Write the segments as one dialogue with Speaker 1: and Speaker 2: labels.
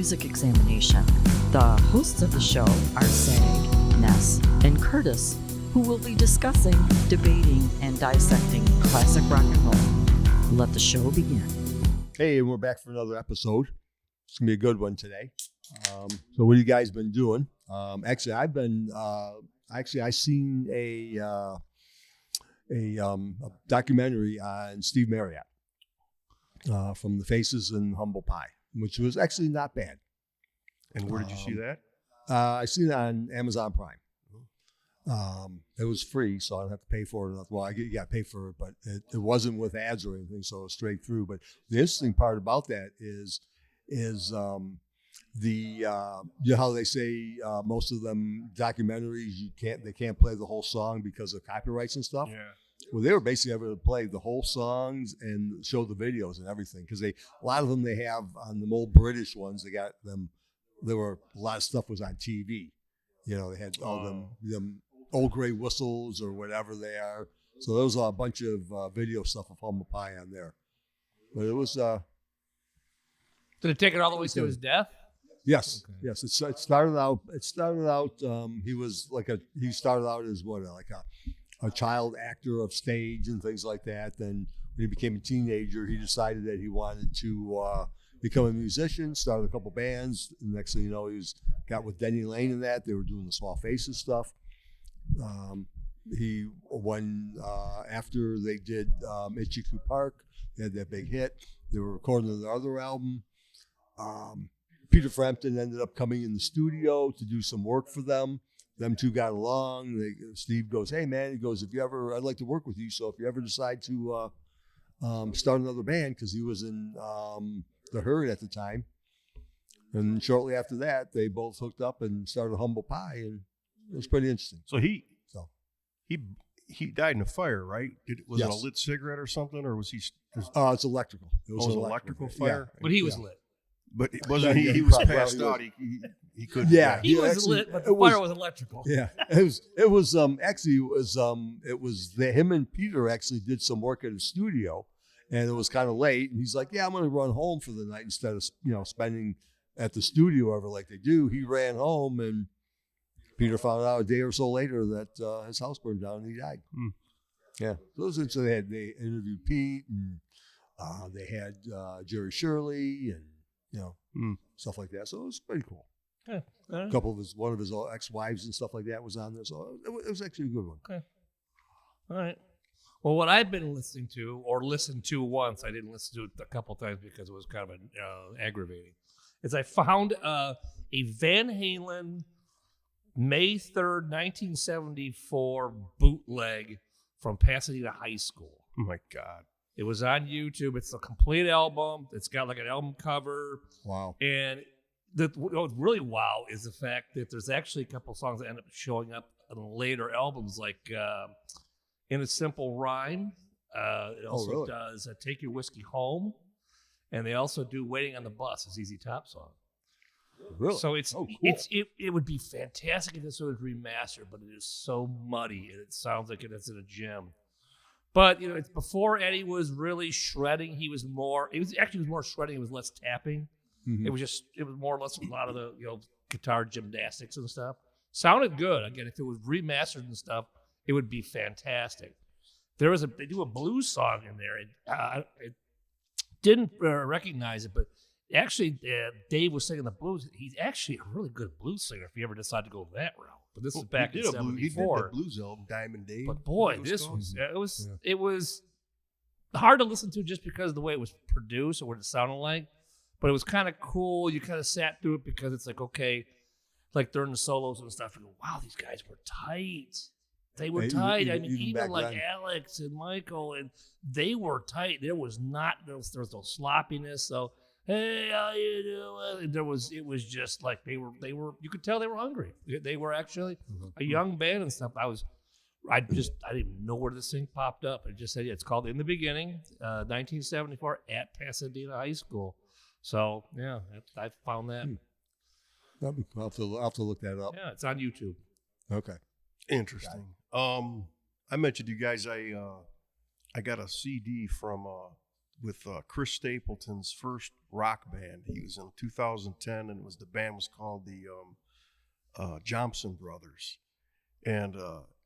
Speaker 1: music examination. The hosts of the show are Sag, Ness, and Curtis, who will be discussing, debating, and dissecting classic rock and roll. Let the show begin.
Speaker 2: Hey, and we're back for another episode. It's gonna be a good one today. So what have you guys been doing? Actually, I've been. I seen a documentary on Steve Marriott from The Faces and Humble Pie, which was actually not bad.
Speaker 3: And where did you see that?
Speaker 2: I seen it on Amazon Prime. It was free, so I don't have to pay for it. Well, you got to pay for it, but it wasn't with ads or anything, so it was straight through. But the interesting part about that is the you know how they say most of them documentaries they can't play the whole song because of copyrights and stuff.
Speaker 3: Yeah.
Speaker 2: Well, they were basically able to play the whole songs and show the videos and everything because a lot of them they have on the old British ones. They got them. There were a lot of stuff was on TV. You know, they had all them old gray whistles or whatever they are. So there was a bunch of video stuff of Humble Pie on there. But it was.
Speaker 4: Did it take it all the way to his death?
Speaker 2: Yes,
Speaker 4: Okay.
Speaker 2: yes. It started out. He started out as a child actor of stage and things like that. Then when he became a teenager, he decided that he wanted to become a musician. Started a couple bands. And next thing you know, got with Denny Lane and that. They were doing the Small Faces stuff. After they did Itchy-Coo Park, they had that big hit. They were recording their other album. Peter Frampton ended up coming in the studio to do some work for them. Them two got along. Steve goes, "Hey man," he goes, I'd like to work with you. So if you ever decide to start another band," because he was in The Herd at the time. And shortly after that, they both hooked up and started Humble Pie, and it was pretty interesting.
Speaker 3: So he died in a fire, right? Was it a
Speaker 2: Yes.
Speaker 3: lit cigarette or something, or was he?
Speaker 2: It's electrical. It was
Speaker 3: an
Speaker 2: an
Speaker 3: electrical fire?
Speaker 4: But he was lit.
Speaker 3: But it wasn't
Speaker 2: Yeah,
Speaker 3: he was
Speaker 2: probably-
Speaker 3: passed
Speaker 2: well,
Speaker 3: out. He couldn't.
Speaker 2: Yeah.
Speaker 4: He was
Speaker 2: actually,
Speaker 4: lit, but the
Speaker 2: it was-
Speaker 4: fire was electrical.
Speaker 2: Yeah, it was him and Peter actually did some work at his studio, and it was kind of late, and he's like, "Yeah, I'm going to run home for the night instead of spending at the studio ever like they do." He ran home, and Peter found out a day or so later that his house burned down and he died. Yeah, so they interviewed Pete, and they had Jerry Shirley, and stuff like that. So it was pretty cool.
Speaker 4: Yeah.
Speaker 2: A couple of one of his ex-wives and stuff like that was on there, so it was actually a good one.
Speaker 4: Okay. All right. Well, what I've been listening to, or listened to once, I didn't listen to it a couple times because it was kind of aggravating, is I found a Van Halen May 3rd, 1974 bootleg from Pasadena High School.
Speaker 3: Oh my God.
Speaker 4: It was on YouTube. It's a complete album. It's got like an album cover.
Speaker 2: Wow.
Speaker 4: And what's really wow is the fact that there's actually a couple songs that end up showing up on later albums, like In a Simple Rhyme. It also
Speaker 2: really?
Speaker 4: does Take Your Whiskey Home. And they also do Waiting on the Bus, a ZZ Top song.
Speaker 2: Really?
Speaker 4: So
Speaker 2: cool.
Speaker 4: it would be fantastic if this was remastered, but it is so muddy and it sounds like it's in a gym. But it's before Eddie was really shredding. He was more shredding. It was less tapping.
Speaker 2: Mhm.
Speaker 4: It was more or less a lot of the guitar gymnastics and stuff. Sounded good. Again, if it was remastered and stuff, it would be fantastic. They do a blues song in there. I didn't recognize it, but actually, Dave was singing the blues. He's actually a really good blues singer if you ever decide to go that route. But this is back in
Speaker 3: He did
Speaker 4: '74.
Speaker 3: the blues album, Diamond Dave.
Speaker 4: But boy, it was hard to listen to just because of the way it was produced or what it sounded like. But it was kind of cool. You kind of sat through it because it's like, okay, like during the solos and stuff, you go, wow, these guys were tight. They were tight. Even
Speaker 2: back
Speaker 4: like
Speaker 2: then.
Speaker 4: Alex and Michael, and they were tight. There was no sloppiness. So, hey, how you doing? It was just like they were. You could tell they were hungry. They were actually a young band and stuff. I didn't know where this thing popped up. It just said it's called In the Beginning, 1974 at Pasadena High School. So yeah, I found that.
Speaker 2: That'd be cool. I'll have to look that up.
Speaker 4: Yeah, it's on YouTube.
Speaker 2: Okay.
Speaker 3: Interesting. I mentioned to you guys I got a CD from with Chris Stapleton's first rock band. He was in 2010, and the band was called the Johnson Brothers, and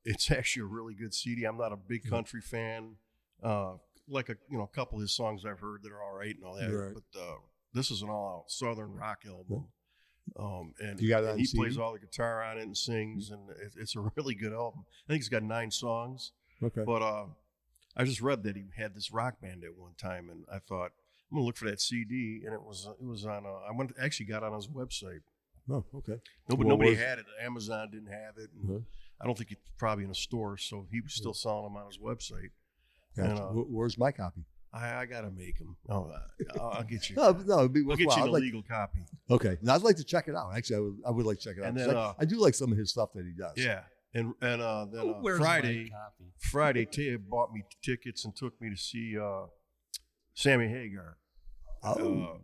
Speaker 3: it's actually a really good CD. I'm not a big country fan. Like a couple of his songs I've heard that are all right and all that,
Speaker 2: Right.
Speaker 3: but this is an all-out Southern rock album. And,
Speaker 2: You got it
Speaker 3: and
Speaker 2: on
Speaker 3: he
Speaker 2: CD?
Speaker 3: plays all the guitar on it and sings, and it's a really good album. I think it's got 9 songs.
Speaker 2: Okay.
Speaker 3: But I just read that he had this rock band at one time, and I thought I'm gonna look for that CD, and it was on. Actually got on his website.
Speaker 2: Oh, okay.
Speaker 3: Nobody had it. Amazon didn't have it. And
Speaker 2: Uh-huh.
Speaker 3: I don't think it's probably in a store, so he was still selling them on his website.
Speaker 2: Gotcha.
Speaker 3: And,
Speaker 2: Where's my copy?
Speaker 3: I gotta make them. Oh, I'll get you.
Speaker 2: No, it'd be
Speaker 3: I'll get
Speaker 2: worthwhile.
Speaker 3: you
Speaker 2: I'd
Speaker 3: the
Speaker 2: like-
Speaker 3: legal copy.
Speaker 2: Okay. Now I'd like to check it out. Actually, I would like to check it out.
Speaker 3: And
Speaker 2: 'cause
Speaker 3: then,
Speaker 2: I do like some of his stuff that he does.
Speaker 3: Yeah, and then
Speaker 4: Where's
Speaker 3: Friday.
Speaker 4: my copy?
Speaker 3: Friday, Ted bought me tickets and took me to see Sammy Hagar,
Speaker 2: Oh.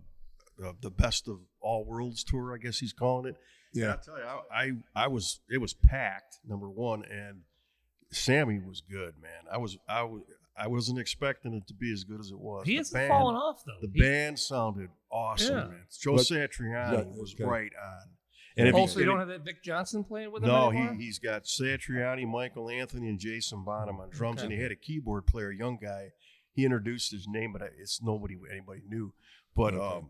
Speaker 3: the Best of All Worlds tour, I guess he's calling it. And
Speaker 2: Yeah.
Speaker 3: I tell you, it was packed, number one, and Sammy was good, man. I wasn't expecting it to be as good as it was.
Speaker 4: He
Speaker 3: The
Speaker 4: hasn't
Speaker 3: band-
Speaker 4: fallen off though.
Speaker 3: The
Speaker 4: He-
Speaker 3: band sounded awesome,
Speaker 4: Yeah.
Speaker 3: man. Joe
Speaker 2: But-
Speaker 3: Satriani
Speaker 2: Yeah,
Speaker 3: was
Speaker 2: okay.
Speaker 3: right on. And if
Speaker 4: Also,
Speaker 3: he-
Speaker 4: you don't have that Vic Johnson playing with him
Speaker 3: no,
Speaker 4: anymore?
Speaker 3: he's got Satriani, Michael Anthony, and Jason Bonham on drums,
Speaker 4: Okay.
Speaker 3: and he had a keyboard player, a young guy. He introduced his name, but it's anybody knew. But
Speaker 2: Okay.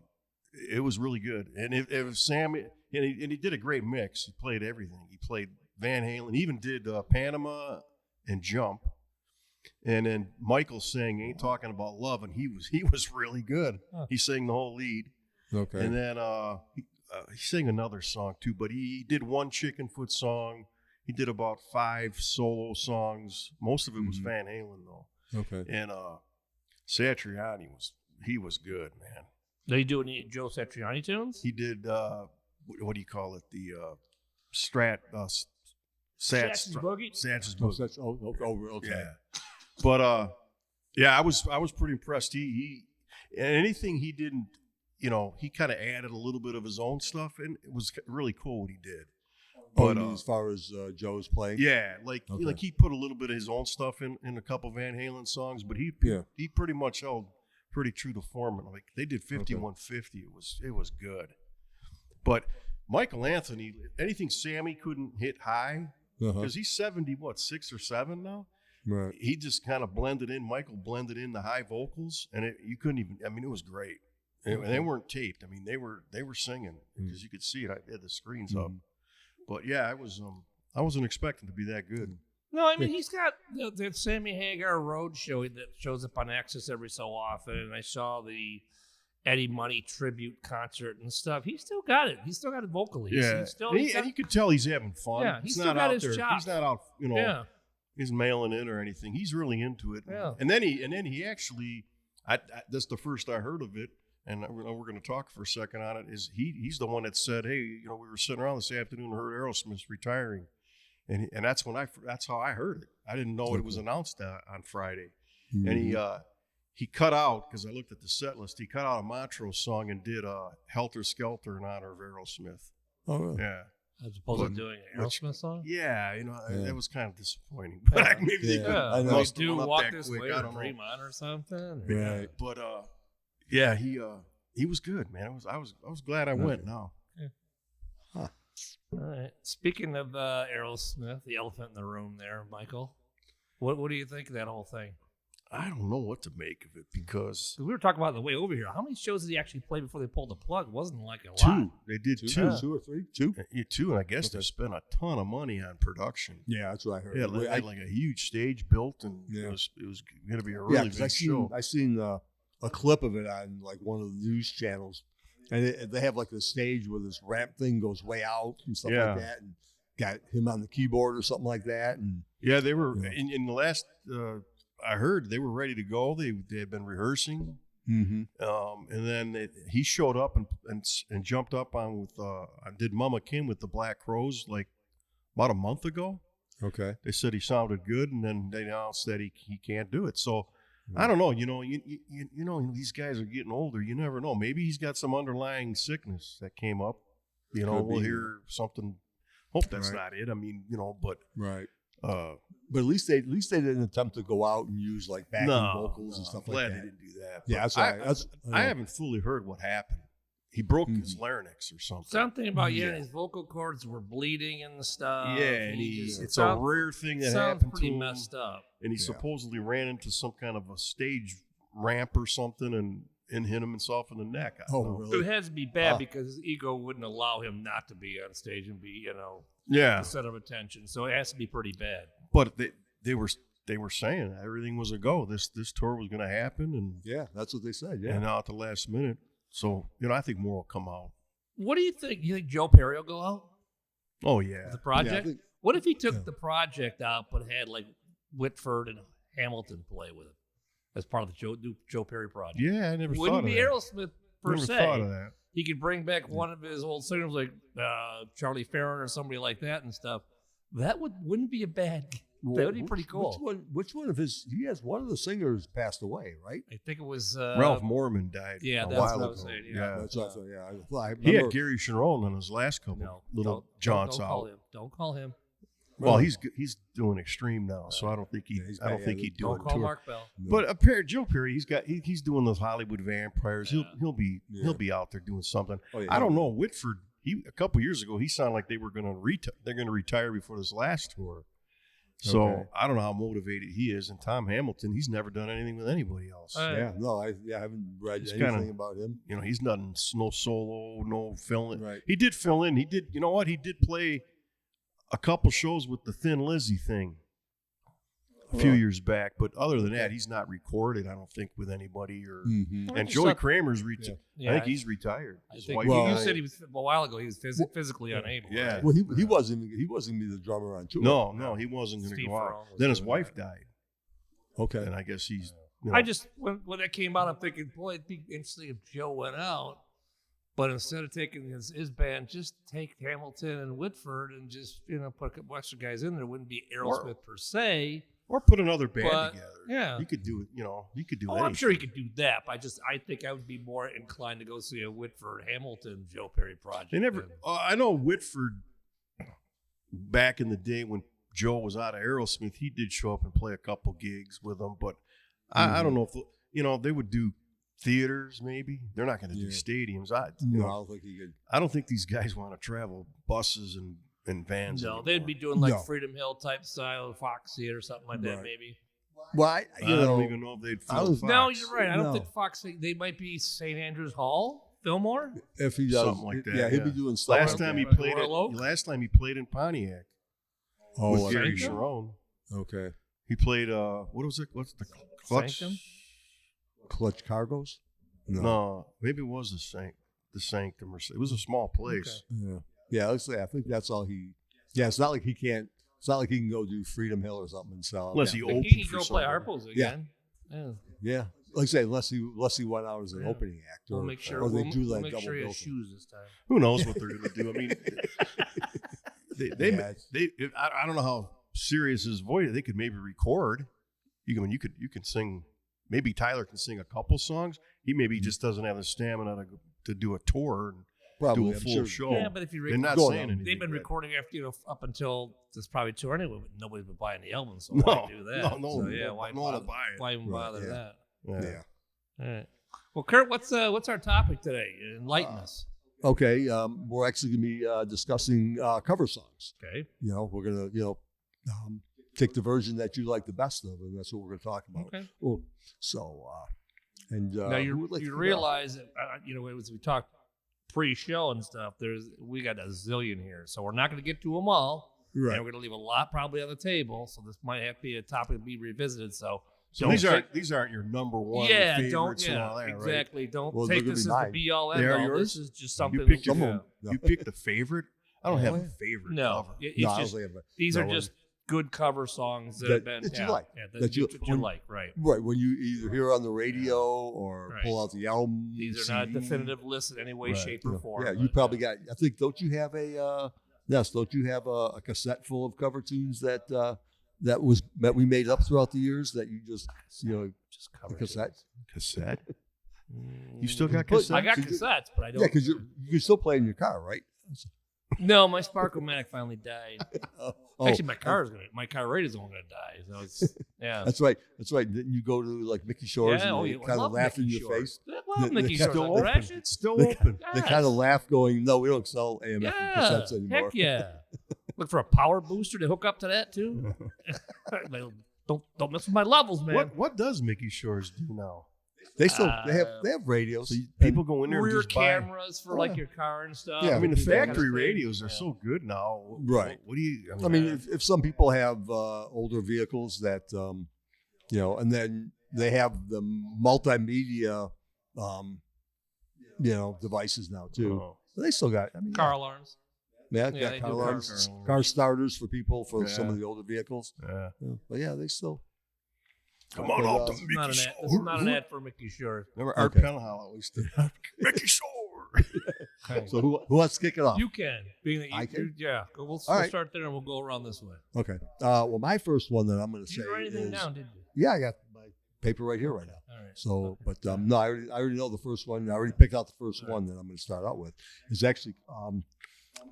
Speaker 3: it was really good. And if Sam, and he did a great mix. He played everything. He played Van Halen, he even did Panama and Jump. And then Michael sang "Ain't Talking About Love," and he was really good.
Speaker 4: Huh.
Speaker 3: He sang the whole lead.
Speaker 2: Okay.
Speaker 3: And then he sang another song too, but he did one Chickenfoot song. He did about 5 solo songs. Most of it was
Speaker 2: Mhm.
Speaker 3: Van Halen though.
Speaker 2: Okay.
Speaker 3: And Satriani was good, man.
Speaker 4: Did he do any Joe Satriani tunes?
Speaker 3: He did what do you call it? The
Speaker 4: Satch's Boogie?
Speaker 3: Satch's
Speaker 2: Oh,
Speaker 3: Boogie.
Speaker 2: that's, okay.
Speaker 3: Yeah. But yeah, I was pretty impressed. He anything he didn't, he kind of added a little bit of his own stuff, and it was really cool what he did.
Speaker 2: Oh,
Speaker 3: But
Speaker 2: you mean as far as Joe's playing?
Speaker 3: yeah, like
Speaker 2: Okay.
Speaker 3: he put a little bit of his own stuff in a couple Van Halen songs, but he pretty much held pretty true to form. And like they did 5150, it was good. But Michael Anthony, anything Sammy couldn't hit high,
Speaker 2: Uh-huh.
Speaker 3: because he's 6 or 7 now.
Speaker 2: Right.
Speaker 3: He just kind of blended in. Michael blended in the high vocals, and you couldn't even. I mean, it was great. And they weren't taped. I mean, they were singing because you could see it. I had the screens up. But yeah, I wasn't expecting to be that good.
Speaker 4: No, I mean, he's got the Sammy Hagar Road show that shows up on Access every so often. And I saw the Eddie Money tribute concert and stuff. He's still got it. He's still got it vocally.
Speaker 3: Yeah,
Speaker 4: He's still,
Speaker 3: and you could tell he's having fun.
Speaker 4: Yeah, he's still
Speaker 3: not
Speaker 4: got
Speaker 3: out
Speaker 4: his
Speaker 3: there.
Speaker 4: chops.
Speaker 3: He's not out.
Speaker 4: yeah.
Speaker 3: He's mailing in or anything. He's really into it.
Speaker 4: Yeah.
Speaker 3: And then he actually, that's the first I heard of it. And we're going to talk for a second on it. Is he's the one that said, "Hey, we were sitting around this afternoon and heard Aerosmith's retiring," and that's that's how I heard it. I didn't know it was announced on Friday, and he cut out, because I looked at the set list. He cut out a Montrose song and did "Helter Skelter" in honor of Aerosmith.
Speaker 2: Oh, really?
Speaker 3: Yeah,
Speaker 4: As opposed to doing an Aerosmith song?
Speaker 3: yeah,
Speaker 2: Yeah.
Speaker 3: that was kind of disappointing. But maybe they
Speaker 2: Yeah.
Speaker 3: could
Speaker 2: I know.
Speaker 4: Like,
Speaker 3: must have
Speaker 4: do
Speaker 3: went up
Speaker 4: Walk
Speaker 3: that
Speaker 4: This
Speaker 3: quick.
Speaker 4: Way
Speaker 3: I
Speaker 4: or
Speaker 3: don't know.
Speaker 4: Dream On or something?
Speaker 2: Right.
Speaker 3: But yeah, he was good, man. I was glad I went. Now,
Speaker 4: All right. Speaking of Aerosmith, the elephant in the room there, Michael, what do you think of that whole thing?
Speaker 3: I don't know what to make of it because
Speaker 4: 'Cause we were talking about it on the way over here. How many shows did he actually play before they pulled the plug? It wasn't like a lot.
Speaker 3: 2. They did 2.
Speaker 2: Two or three? Two?
Speaker 3: Yeah, 2, and I guess they spent a ton of money on production.
Speaker 2: Yeah, that's what I heard.
Speaker 3: Yeah, they had like a huge stage built, and
Speaker 2: Yeah.
Speaker 3: it was going to be a
Speaker 2: Yeah,
Speaker 3: really
Speaker 2: 'cause
Speaker 3: big show.
Speaker 2: I seen a clip of it on like one of the news channels, and they have like the stage where this ramp thing goes way out and stuff
Speaker 3: Yeah.
Speaker 2: like that, and got him on the keyboard or something like that, and
Speaker 3: Yeah, they were
Speaker 2: Yeah.
Speaker 3: in the last. I heard they were ready to go. They had been rehearsing, and then he showed up and jumped up on with. I did Mama Kim with the Black Crows like about a month ago.
Speaker 2: okay,
Speaker 3: They said he sounded good, and then they announced that he can't do it. So I don't know. These guys are getting older. You never know. Maybe he's got some underlying sickness that came up.
Speaker 2: Could
Speaker 3: We'll
Speaker 2: be.
Speaker 3: hear something. Hope that's
Speaker 2: Right.
Speaker 3: not it. I mean, but
Speaker 2: right. But at least they didn't attempt to go out and use like backing vocals and stuff
Speaker 3: I'm
Speaker 2: like
Speaker 3: glad
Speaker 2: that.
Speaker 3: they didn't do that.
Speaker 2: Yeah,
Speaker 3: But
Speaker 2: that's right.
Speaker 3: I haven't fully heard what happened. He broke his larynx or something.
Speaker 4: Something about his vocal cords were bleeding and stuff.
Speaker 3: Yeah, and
Speaker 4: just-
Speaker 3: it's
Speaker 4: sounds-
Speaker 3: a rare thing that
Speaker 4: sounds
Speaker 3: happened
Speaker 4: pretty
Speaker 3: to him.
Speaker 4: messed up.
Speaker 3: And he supposedly ran into some kind of a stage ramp or something and hit himself in the neck. I don't know.
Speaker 2: really?
Speaker 4: It has to be bad because his ego wouldn't allow him not to be on stage and be,
Speaker 3: Yeah,
Speaker 4: the center of attention. So it has to be pretty bad.
Speaker 3: but they were saying everything was a go. This tour was going to happen, and
Speaker 2: Yeah, that's what they said. Yeah.
Speaker 3: and now at the last minute. So I think more will come out.
Speaker 4: What do you think? You think Joe Perry will go out
Speaker 3: Oh
Speaker 4: with
Speaker 3: yeah,
Speaker 4: the project?
Speaker 2: Yeah, I think-
Speaker 4: What if he took the project out but had like Whitford and Hamilton play with it as part of the Joe Perry project?
Speaker 3: yeah. I never
Speaker 4: Wouldn't
Speaker 3: thought of
Speaker 4: be
Speaker 3: that.
Speaker 4: Aerosmith per
Speaker 3: Never
Speaker 4: se.
Speaker 3: thought of that.
Speaker 4: He could bring back one of his old singers like Charlie Farron or somebody like that and stuff. That wouldn't be a bad. That would be pretty cool.
Speaker 2: Which one of his? He has one of the singers passed away, right?
Speaker 4: I think it was
Speaker 3: Ralph Mormon died.
Speaker 4: Yeah,
Speaker 3: a
Speaker 4: that's
Speaker 3: while
Speaker 4: what I was
Speaker 3: ago.
Speaker 4: saying. Yeah.
Speaker 2: That's what I thought. Yeah, I
Speaker 3: He
Speaker 2: remember.
Speaker 3: had Gary Sharon on his last couple
Speaker 4: No,
Speaker 3: little
Speaker 4: don't
Speaker 3: jaunts
Speaker 4: call
Speaker 3: out.
Speaker 4: him. Don't call him.
Speaker 3: Well, he's doing extreme now, so I don't think
Speaker 2: he's
Speaker 3: I don't
Speaker 2: back,
Speaker 3: think
Speaker 2: yeah,
Speaker 3: he'd do
Speaker 4: Don't
Speaker 3: a
Speaker 4: call
Speaker 3: tour.
Speaker 4: Mark Bell.
Speaker 3: But Joe Perry, he's doing those Hollywood vampires. He'll be out there doing something.
Speaker 2: Oh, yeah.
Speaker 3: I don't know. Whitford, a couple years ago, he sounded like they were going to retire before this last tour. So
Speaker 2: Okay.
Speaker 3: I don't know how motivated he is. And Tom Hamilton, he's never done anything with anybody else.
Speaker 2: Yeah, no, I haven't read
Speaker 3: It's
Speaker 2: anything
Speaker 3: kinda-
Speaker 2: about him.
Speaker 3: He's done no solo, no filling.
Speaker 2: Right.
Speaker 3: He did fill in. He did. You know what? He did play a couple shows with the Thin Lizzy thing a few years back. But other than that, he's not recorded. I don't think with anybody or.
Speaker 2: Mm-hmm.
Speaker 3: And Joey Kramer's
Speaker 4: Yeah,
Speaker 3: I think he's retired.
Speaker 4: I
Speaker 3: His
Speaker 4: think
Speaker 3: wife-
Speaker 2: Well,
Speaker 4: you said he was a while ago. He was physically unable.
Speaker 3: Yeah.
Speaker 4: right?
Speaker 2: Well, he wasn't gonna be the drummer on tour.
Speaker 3: no, he wasn't going to
Speaker 4: Steve
Speaker 3: go out.
Speaker 4: Ferrone was
Speaker 3: Then his
Speaker 4: doing
Speaker 3: wife
Speaker 4: that.
Speaker 3: died,
Speaker 2: Okay.
Speaker 3: and I guess he's.
Speaker 4: I just when that came out, I'm thinking, boy, it'd be interesting if Joe went out, but instead of taking his band, just take Hamilton and Whitford and just put a couple extra guys in there. It wouldn't be Aerosmith per se.
Speaker 3: or put another band
Speaker 4: But,
Speaker 3: together.
Speaker 4: yeah.
Speaker 3: you could do it. You could do.
Speaker 4: Oh, I'm sure he could do that. But I think I would be more inclined to go see a Whitford Hamilton Joe Perry project.
Speaker 3: They never.
Speaker 4: than-
Speaker 3: I know Whitford. Back in the day when Joe was out of Aerosmith, he did show up and play a couple gigs with them, but I don't know if they would do theaters. Maybe they're not going to do stadiums.
Speaker 2: No, I don't think he could.
Speaker 3: I don't think these guys want to travel buses and vans.
Speaker 4: No,
Speaker 3: anymore.
Speaker 4: they'd be doing like
Speaker 2: No.
Speaker 4: Freedom Hill type style, Foxy or something like that,
Speaker 2: Right.
Speaker 4: maybe.
Speaker 2: Well,
Speaker 3: I don't even know if they'd.
Speaker 2: I
Speaker 3: Fill
Speaker 2: was-
Speaker 3: the
Speaker 4: No,
Speaker 3: Fox.
Speaker 4: you're right. I don't
Speaker 2: No.
Speaker 4: think Foxy. They might be St. Andrews Hall, Fillmore.
Speaker 2: if he does
Speaker 3: Something like that,
Speaker 2: yeah, he'll
Speaker 3: yeah.
Speaker 2: be doing stuff.
Speaker 3: Last
Speaker 2: like
Speaker 3: time
Speaker 2: that.
Speaker 3: he played
Speaker 4: Royal Oak?
Speaker 3: Last time he played in Pontiac
Speaker 2: Oh,
Speaker 3: with
Speaker 2: okay.
Speaker 3: Gary
Speaker 4: Sanctum?
Speaker 3: Sharon.
Speaker 2: Okay.
Speaker 3: He played. What was it? What's the Clutch?
Speaker 4: Sanctum?
Speaker 2: Clutch Cargos.
Speaker 3: No, maybe it was the Sanctum or it was a small place.
Speaker 2: Yeah. Yeah. Let's say I think that's all he. Yeah. It's not like he can't. It's not like he can go do Freedom Hill or something and sell.
Speaker 3: Unless
Speaker 2: yeah.
Speaker 3: he
Speaker 4: But
Speaker 3: opened
Speaker 4: he can
Speaker 3: for
Speaker 4: go play
Speaker 3: somebody.
Speaker 4: Harpos again. Yeah.
Speaker 2: Yeah. Like I say, unless he went out as an
Speaker 4: Yeah.
Speaker 2: opening act, or,
Speaker 4: We'll make sure.
Speaker 2: or they
Speaker 4: We'll,
Speaker 2: do
Speaker 4: we'll
Speaker 2: that
Speaker 4: make
Speaker 2: double
Speaker 4: sure he
Speaker 2: bill
Speaker 4: has
Speaker 2: thing.
Speaker 4: shoes this time.
Speaker 3: Who knows what they're going to do? I mean,
Speaker 2: Yeah,
Speaker 3: I don't know how serious his voice. They could maybe record. You can sing. Maybe Tyler can sing a couple songs. He maybe just doesn't have the stamina to do a tour and
Speaker 2: Probably,
Speaker 3: do a
Speaker 2: I'm
Speaker 3: full
Speaker 2: sure.
Speaker 3: show.
Speaker 4: Yeah, but if you
Speaker 3: They're not
Speaker 2: Go on.
Speaker 3: saying anything.
Speaker 4: they've been
Speaker 3: yet.
Speaker 4: recording after up until this probably tour anyway, but nobody's been buying the album, so
Speaker 3: No,
Speaker 4: why do that?
Speaker 3: no,
Speaker 4: so, yeah, why
Speaker 3: no one will
Speaker 4: bother?
Speaker 3: buy it.
Speaker 4: Why even
Speaker 2: Right,
Speaker 4: bother
Speaker 2: yeah.
Speaker 4: that?
Speaker 3: Yeah.
Speaker 2: Yeah.
Speaker 4: All right. Well, Kurt, what's our topic today? Enlighten us.
Speaker 2: Okay. We're actually going to be discussing cover songs.
Speaker 4: Okay.
Speaker 2: We're going to take the version that you like the best of, and that's what we're going to talk about.
Speaker 4: Okay.
Speaker 2: Oh, so
Speaker 4: Now
Speaker 2: who would like to
Speaker 4: you
Speaker 2: kick it off?
Speaker 4: realize that as we talked pre-show and stuff, we got a zillion here, so we're not going to get to them all.
Speaker 2: Right.
Speaker 4: And we're going to leave a lot probably on the table, so this might have to be a topic to be revisited. So
Speaker 3: So these aren't your number one favorites and all that, right?
Speaker 4: exactly. Don't
Speaker 2: Well, they're
Speaker 4: take
Speaker 2: gonna
Speaker 4: this
Speaker 2: be
Speaker 4: as the
Speaker 2: mine.
Speaker 4: be all
Speaker 3: They
Speaker 4: end
Speaker 3: are
Speaker 4: all.
Speaker 3: yours?
Speaker 4: This is just something.
Speaker 3: You picked
Speaker 2: Some
Speaker 3: your
Speaker 2: of them.
Speaker 3: you picked a favorite. I don't have
Speaker 2: Oh,
Speaker 3: a
Speaker 2: yeah.
Speaker 3: favorite
Speaker 4: No,
Speaker 3: cover.
Speaker 4: it's
Speaker 2: No, I
Speaker 4: just
Speaker 2: don't think of it.
Speaker 4: these
Speaker 2: No,
Speaker 4: are just good cover songs that have been
Speaker 2: that you
Speaker 4: yeah,
Speaker 2: like.
Speaker 4: yeah,
Speaker 2: That you-
Speaker 4: that you like, right?
Speaker 2: Right, when you either hear on the radio or
Speaker 4: Right.
Speaker 2: pull out the album.
Speaker 4: These are not
Speaker 2: CD.
Speaker 4: definitive lists in any way,
Speaker 3: Right.
Speaker 4: shape, or form.
Speaker 2: Yeah, you
Speaker 4: but,
Speaker 2: probably got. I think. Don't you have a Ness? Don't you have a cassette full of cover tunes that we made up throughout the years that you just
Speaker 4: just
Speaker 2: a
Speaker 4: cover
Speaker 2: cassette?
Speaker 3: Cassette. You still got
Speaker 2: But-
Speaker 3: cassettes?
Speaker 4: I got
Speaker 2: Could you-
Speaker 4: cassettes, but I don't.
Speaker 2: Yeah, because you can still play in your car, right?
Speaker 4: No, my Sparkomatic finally died.
Speaker 2: Oh,
Speaker 4: Actually, my car radio's only gonna die. So it's
Speaker 2: that's right. That's right. Didn't you go to like Mickey Shores
Speaker 4: Yeah,
Speaker 2: and they kind of laugh in your face?
Speaker 4: I love Mickey
Speaker 2: They-
Speaker 4: Shores.
Speaker 3: Still
Speaker 4: on
Speaker 3: open.
Speaker 4: Ratchet.
Speaker 3: It's still
Speaker 2: They,
Speaker 3: open.
Speaker 2: they kind of laugh, going, "No, we don't sell AM/FM
Speaker 4: Yeah,
Speaker 2: cassettes anymore."
Speaker 4: heck yeah. Look for a power booster to hook up to that too. Like, don't mess with my levels, man.
Speaker 3: What does Mickey Shores do now?
Speaker 2: They still they have radios.
Speaker 3: So people go in there and
Speaker 4: Rear
Speaker 3: just buy.
Speaker 4: cameras for like your car and stuff.
Speaker 2: Yeah,
Speaker 3: I mean, the
Speaker 4: That kind of
Speaker 3: factory
Speaker 4: thing.
Speaker 3: radios are
Speaker 4: Yeah.
Speaker 3: so good now.
Speaker 2: Right.
Speaker 3: What do you?
Speaker 2: I mean, if some people have older vehicles that, and then they have the multimedia, devices now too.
Speaker 3: Oh.
Speaker 2: They still got,
Speaker 4: Car alarms.
Speaker 2: yeah,
Speaker 4: Yeah,
Speaker 2: got
Speaker 4: they
Speaker 2: car
Speaker 4: do
Speaker 2: alarms,
Speaker 3: car
Speaker 2: car starters for people for some
Speaker 3: Yeah.
Speaker 2: of the older vehicles.
Speaker 3: Yeah.
Speaker 2: Yeah. But yeah, they still.
Speaker 3: Come on
Speaker 2: But,
Speaker 3: off the
Speaker 4: This is
Speaker 3: Mickey
Speaker 4: not an ad.
Speaker 3: Shores.
Speaker 4: This is not an ad for Mickey Shores.
Speaker 3: Remember Art
Speaker 2: Okay.
Speaker 3: Penhall always did Mickey Shores.
Speaker 4: Okay.
Speaker 2: So who wants to kick it off?
Speaker 4: You can. Being that
Speaker 2: I can?
Speaker 4: Yeah. We'll
Speaker 2: All
Speaker 4: we'll
Speaker 2: right.
Speaker 4: start there and we'll go around this way.
Speaker 2: Okay. Well, my first one that I'm going to
Speaker 4: Did
Speaker 2: say
Speaker 4: you write anything
Speaker 2: is
Speaker 4: down, did you?
Speaker 2: yeah, I got my paper right here right now.
Speaker 4: All right.
Speaker 2: So, but no, I already know the first one. I already picked out the first one that I'm going to start out with. It's actually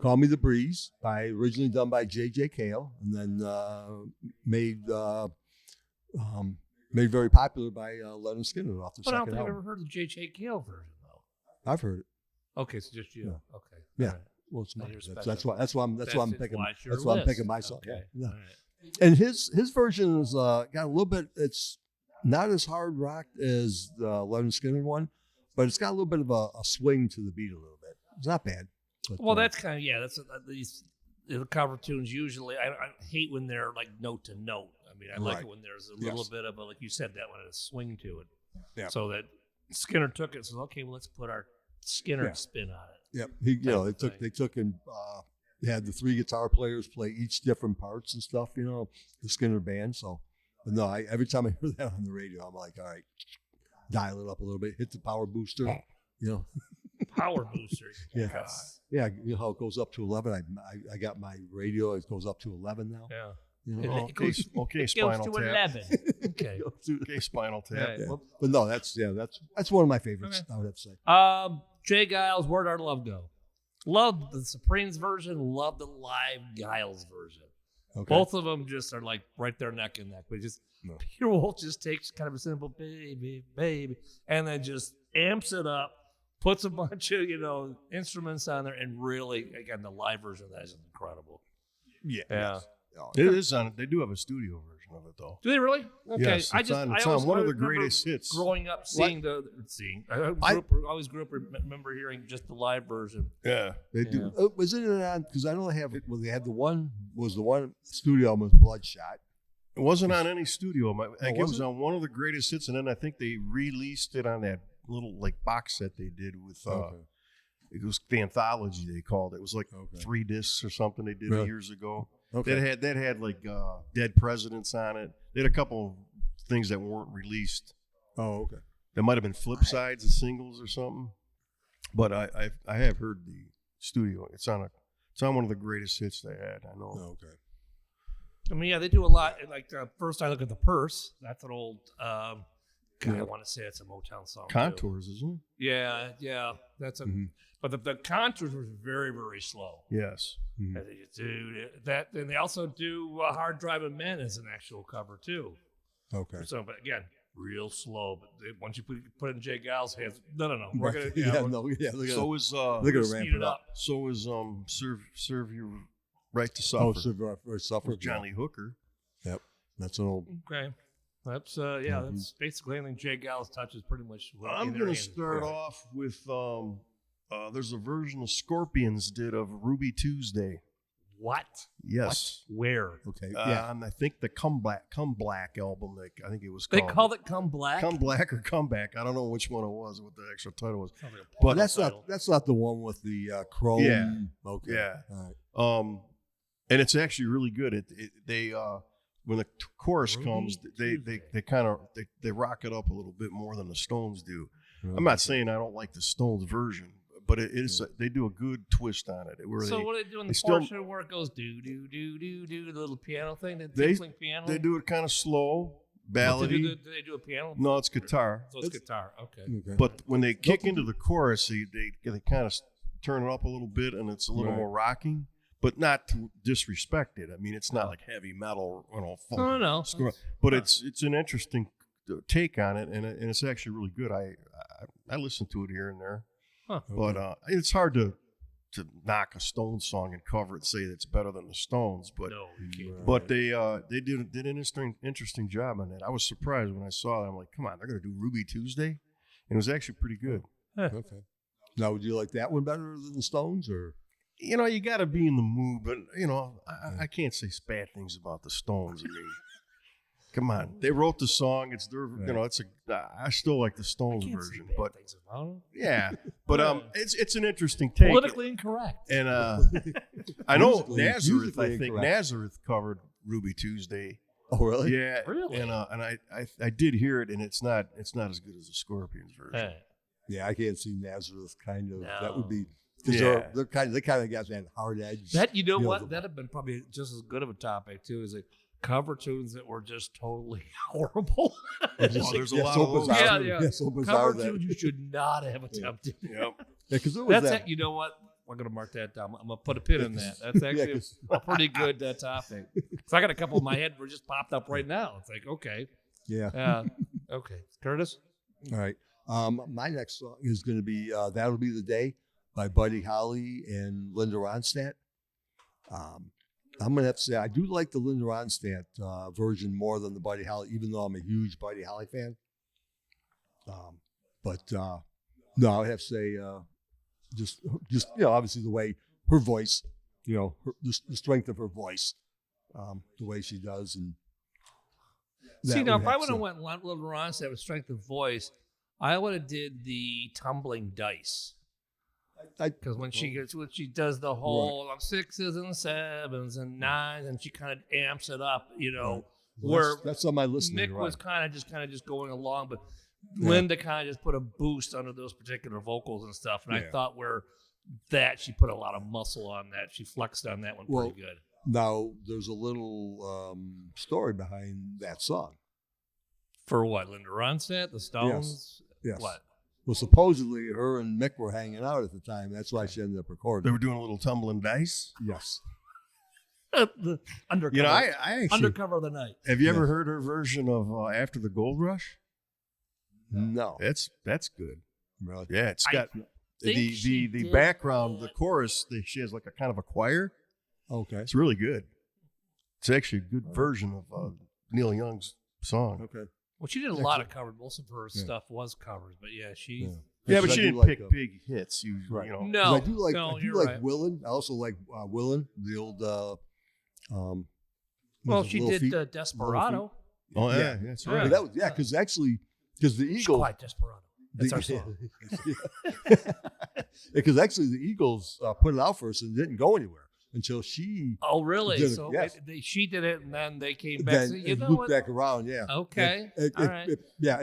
Speaker 2: "Call Me the Breeze" originally done by J.J. Cale, and then made very popular by Leonard Skinner off the
Speaker 4: But I don't
Speaker 2: second
Speaker 4: think I've
Speaker 2: album.
Speaker 4: ever heard the J.J. Cale version though.
Speaker 2: I've heard it.
Speaker 4: Okay, so just you.
Speaker 2: Yeah.
Speaker 4: Okay.
Speaker 2: Yeah.
Speaker 4: All right.
Speaker 2: Well, it's
Speaker 4: Now
Speaker 2: mine.
Speaker 4: you're
Speaker 2: That's
Speaker 4: special.
Speaker 2: why I'm picking.
Speaker 4: why it's your
Speaker 2: That's why I'm
Speaker 4: list.
Speaker 2: picking my song.
Speaker 4: Okay.
Speaker 2: Yeah.
Speaker 4: All right.
Speaker 2: And his version is got a little bit. It's not as hard rock as the Leonard Skinner one, but it's got a little bit of a swing to the beat a little bit. It's not bad. But,
Speaker 4: Well, that's kind of these the cover tunes usually. I hate when they're like note to note. I mean, I like
Speaker 2: Right.
Speaker 4: it when there's a little
Speaker 2: Yes.
Speaker 4: bit of a, like you said, that one has a swing to it.
Speaker 2: Yeah.
Speaker 4: So that Skinner took it and says, okay, well, let's put our Skinner
Speaker 2: Yeah.
Speaker 4: spin on it.
Speaker 2: yeah.
Speaker 4: type of
Speaker 2: They took and had the 3 guitar players play each different parts and stuff. The Skinner band. So, but no, every time I hear that on the radio, I'm like, all right, dial it up a little bit, hit the power booster.
Speaker 4: Power booster.
Speaker 2: Yeah.
Speaker 4: Yes.
Speaker 2: Yeah, you know how it goes up to 11. I got my radio. It goes up to 11 now.
Speaker 4: Yeah.
Speaker 2: You know?
Speaker 4: It
Speaker 3: Okay,
Speaker 4: goes-
Speaker 3: okay,
Speaker 4: It goes
Speaker 3: Spinal
Speaker 4: to
Speaker 3: Tap.
Speaker 4: 11. Okay.
Speaker 3: Okay, Spinal Tap.
Speaker 4: Right.
Speaker 2: Yeah.
Speaker 4: Well,
Speaker 2: But no, that's one of my favorites.
Speaker 4: Okay.
Speaker 2: I would have to say.
Speaker 4: Jay Giles, Where'd Our Love Go? Love the Supremes version, love the live Giles version.
Speaker 2: Okay.
Speaker 4: Both of them just are like right there neck and neck. But just
Speaker 2: No.
Speaker 4: Peter Wolf just takes kind of a simple baby, baby, and then just amps it up, puts a bunch of instruments on there, and really, again, the live version of that is incredible.
Speaker 2: Yeah.
Speaker 4: Yeah.
Speaker 2: Oh,
Speaker 3: It is on. They do have a studio version of it though.
Speaker 4: Do they really? Okay.
Speaker 3: Yes,
Speaker 4: I
Speaker 3: it's
Speaker 4: just
Speaker 3: on-
Speaker 4: I
Speaker 3: it's
Speaker 4: always
Speaker 3: on one of the
Speaker 4: remember
Speaker 3: greatest hits.
Speaker 4: Growing up, seeing I grew up remember hearing just the live version.
Speaker 3: Yeah.
Speaker 2: They do. Was it on? Because I know they have. Well, they had the one studio album was Bloodshot.
Speaker 3: It wasn't on any studio. I think it was
Speaker 2: wasn't?
Speaker 3: on one of the greatest hits, and then I think they released it on that little box set they did with.
Speaker 2: Okay.
Speaker 3: It was the anthology they called it. It was like
Speaker 2: Okay.
Speaker 3: 3 discs or something they did
Speaker 2: Really?
Speaker 3: years ago.
Speaker 2: Okay.
Speaker 3: That had like dead presidents on it. They had a couple of things that weren't released.
Speaker 2: Oh, okay.
Speaker 3: There might have been flip sides of singles or something. But I have heard the studio. It's on one of the greatest hits they had. I know.
Speaker 2: Oh, okay.
Speaker 4: I mean, yeah, they do a lot. Like first, I look at the Purse. That's an old. God, I want to say it's a Motown song. too.
Speaker 3: Contours, isn't it?
Speaker 4: Yeah, that's a.
Speaker 2: Mhm.
Speaker 4: But the contours were very, very slow.
Speaker 3: Yes.
Speaker 2: Mhm.
Speaker 4: And they just do that, and they also do "Hard Driving Men" as an actual cover too.
Speaker 2: Okay.
Speaker 4: So, but again, real slow. But once you put it in Jay Giles' hands, no, we're
Speaker 2: Right.
Speaker 4: gonna
Speaker 2: Yeah.
Speaker 4: we're
Speaker 2: No. Yeah. Look at
Speaker 3: So is
Speaker 2: They're gonna
Speaker 4: speed
Speaker 2: ramp
Speaker 4: it
Speaker 2: it up.
Speaker 3: so is serve your right to suffer.
Speaker 2: Oh, Suffer.
Speaker 3: With Johnny Hooker.
Speaker 2: That's an old.
Speaker 4: okay. That's that's basically anything Jay Giles touches. Pretty much.
Speaker 3: I'm
Speaker 4: in their
Speaker 3: going to
Speaker 4: hands.
Speaker 3: start off with there's a version the Scorpions did of Ruby Tuesday.
Speaker 4: What?
Speaker 3: Yes.
Speaker 4: Where?
Speaker 2: Okay. Yeah.
Speaker 3: On I think the Come Black album. I think it was
Speaker 4: They
Speaker 3: called.
Speaker 4: called it "Come Black."
Speaker 3: Come Black or Comeback. I don't know which one it was, what the actual title was.
Speaker 4: Sounds like a
Speaker 3: But
Speaker 4: porno
Speaker 2: That's
Speaker 4: title.
Speaker 2: not the one with the chrome.
Speaker 3: Yeah.
Speaker 2: Okay.
Speaker 3: Yeah.
Speaker 2: All right.
Speaker 3: And it's actually really good. They when the chorus
Speaker 4: Ruby
Speaker 3: comes, they kind of they rock it up a little bit more than the Stones do.
Speaker 2: Really?
Speaker 3: I'm not saying I don't like the Stones version, but they do a good twist on it. Where
Speaker 4: So what do they do in the
Speaker 3: they still-
Speaker 4: portion where it goes do do do do do the little piano thing, the
Speaker 3: They-
Speaker 4: tinkling piano?
Speaker 3: they do it kind of slow,
Speaker 4: Do
Speaker 3: ballady.
Speaker 4: they do a piano?
Speaker 3: No, it's guitar.
Speaker 4: So it's guitar. Okay.
Speaker 2: Okay.
Speaker 3: But when they kick into the chorus, they kind of turn it up a little bit, and it's a little
Speaker 2: Right.
Speaker 3: more rocking, but not to disrespect it. I mean, it's not like heavy metal, funk
Speaker 4: No.
Speaker 3: score, but it's an interesting take on it, and it's actually really good. I listen to it here and there, but it's hard to knock a Stones song and cover it and say it's better than the Stones, but
Speaker 4: No, you can't.
Speaker 3: but they did an interesting job on that. I was surprised when I saw it. I'm like, come on, they're gonna do Ruby Tuesday, and it was actually pretty good.
Speaker 2: Okay. Now, would you like that one better than the Stones, or?
Speaker 3: You know, you got to be in the mood, but I can't say bad things about the Stones. I mean, come on, they wrote the song. It's their, I still like the Stones
Speaker 4: Can't say
Speaker 3: version,
Speaker 4: bad
Speaker 3: but
Speaker 4: things about 'em.
Speaker 3: yeah, but it's an interesting take.
Speaker 4: Politically incorrect.
Speaker 3: And I know
Speaker 2: Musically
Speaker 3: Nazareth. I think
Speaker 2: incorrect.
Speaker 3: Nazareth covered Ruby Tuesday.
Speaker 2: Oh, really?
Speaker 3: Yeah,
Speaker 4: Really?
Speaker 3: And I did hear it, and it's not as good as the Scorpions version.
Speaker 4: Hey.
Speaker 2: Yeah, I can't see Nazareth kind of.
Speaker 4: No.
Speaker 2: That would be because
Speaker 3: Yeah.
Speaker 2: they kind of got that hard edge.
Speaker 4: That you know
Speaker 2: You know,
Speaker 4: what?
Speaker 2: the-
Speaker 4: That'd have been probably just as good of a topic too, is like cover tunes that were just totally horrible.
Speaker 2: It's
Speaker 3: Oh, there's a
Speaker 2: yeah,
Speaker 3: lot
Speaker 2: so
Speaker 3: of those.
Speaker 2: bizarre.
Speaker 4: Yeah.
Speaker 2: So bizarre
Speaker 4: cover
Speaker 2: that.
Speaker 4: tunes you should not have attempted.
Speaker 3: Yep.
Speaker 2: Because there was
Speaker 4: That's
Speaker 2: that.
Speaker 4: it. You know what? We're gonna mark that down. I'm gonna put a pin in that. That's actually
Speaker 2: 'cause-
Speaker 4: a pretty good topic. So I got a couple in my head that just popped up right now. It's like, okay,
Speaker 2: Yeah.
Speaker 4: okay, Curtis.
Speaker 2: All right. My next song is going to be "That'll Be the Day" by Buddy Holly and Linda Ronstadt. I'm going to have to say I do like the Linda Ronstadt version more than the Buddy Holly, even though I'm a huge Buddy Holly fan. But no, I would have to say just obviously the way her voice, the strength of her voice, the way she does, and
Speaker 4: See, now if I would have
Speaker 2: to-
Speaker 4: went Linda Ronstadt with strength of voice, I would have did the tumbling dice. Because when she does the whole sixes and sevens and nines, and she kind of amps it up, where
Speaker 2: that's on my list.
Speaker 4: Mick was kind of just going along, but Linda kind of just put a boost under those particular vocals and stuff. And I thought she put a lot of muscle on that. She flexed on that one pretty good.
Speaker 2: Now there's a little story behind that song.
Speaker 4: For what? Linda Ronstadt, the Stones?
Speaker 2: Yes.
Speaker 4: What?
Speaker 2: Well, supposedly her and Mick were hanging out at the time. That's why she ended up recording.
Speaker 3: They were doing a little tumbling dice.
Speaker 2: Yes.
Speaker 4: The undercover.
Speaker 3: You know, I actually
Speaker 4: Undercover of the night.
Speaker 3: have you ever heard her version of After the Gold Rush?
Speaker 2: No.
Speaker 3: That's good.
Speaker 2: Really?
Speaker 3: Yeah, it's got
Speaker 4: think
Speaker 3: the
Speaker 4: she
Speaker 3: the
Speaker 4: did
Speaker 3: background, the chorus. She has like a kind of a choir.
Speaker 2: Okay.
Speaker 3: It's really good. It's actually a good version of Neil Young's song.
Speaker 2: Okay.
Speaker 4: Well, she did a lot of covers. Most of her stuff was covers, but she.
Speaker 3: Yeah, but
Speaker 2: Because I
Speaker 3: she
Speaker 2: do
Speaker 3: didn't
Speaker 2: like,
Speaker 3: pick big hits.
Speaker 2: Right.
Speaker 3: You know.
Speaker 4: No,
Speaker 2: I do like
Speaker 4: no,
Speaker 2: I do
Speaker 4: you're
Speaker 2: like
Speaker 4: right.
Speaker 2: Willin. I also like Willin, the old
Speaker 4: Well,
Speaker 2: was it
Speaker 4: she
Speaker 2: Little
Speaker 4: did
Speaker 2: Feat?
Speaker 4: Desperado.
Speaker 3: Oh yeah,
Speaker 2: Yeah.
Speaker 3: that's
Speaker 4: Yeah.
Speaker 3: right.
Speaker 2: But that was because the
Speaker 4: She's
Speaker 2: Eagles
Speaker 4: quite Desperado. That's our song.
Speaker 2: because actually the Eagles put it out first and it didn't go anywhere until she
Speaker 4: Oh, really?
Speaker 2: Did it,
Speaker 4: So
Speaker 2: yes.
Speaker 4: she did it, and then they came back.
Speaker 2: then
Speaker 4: So, you
Speaker 2: it
Speaker 4: know
Speaker 2: looped
Speaker 4: what?
Speaker 2: back around. Yeah.
Speaker 4: Okay.
Speaker 2: It,
Speaker 4: All
Speaker 2: it,
Speaker 4: right.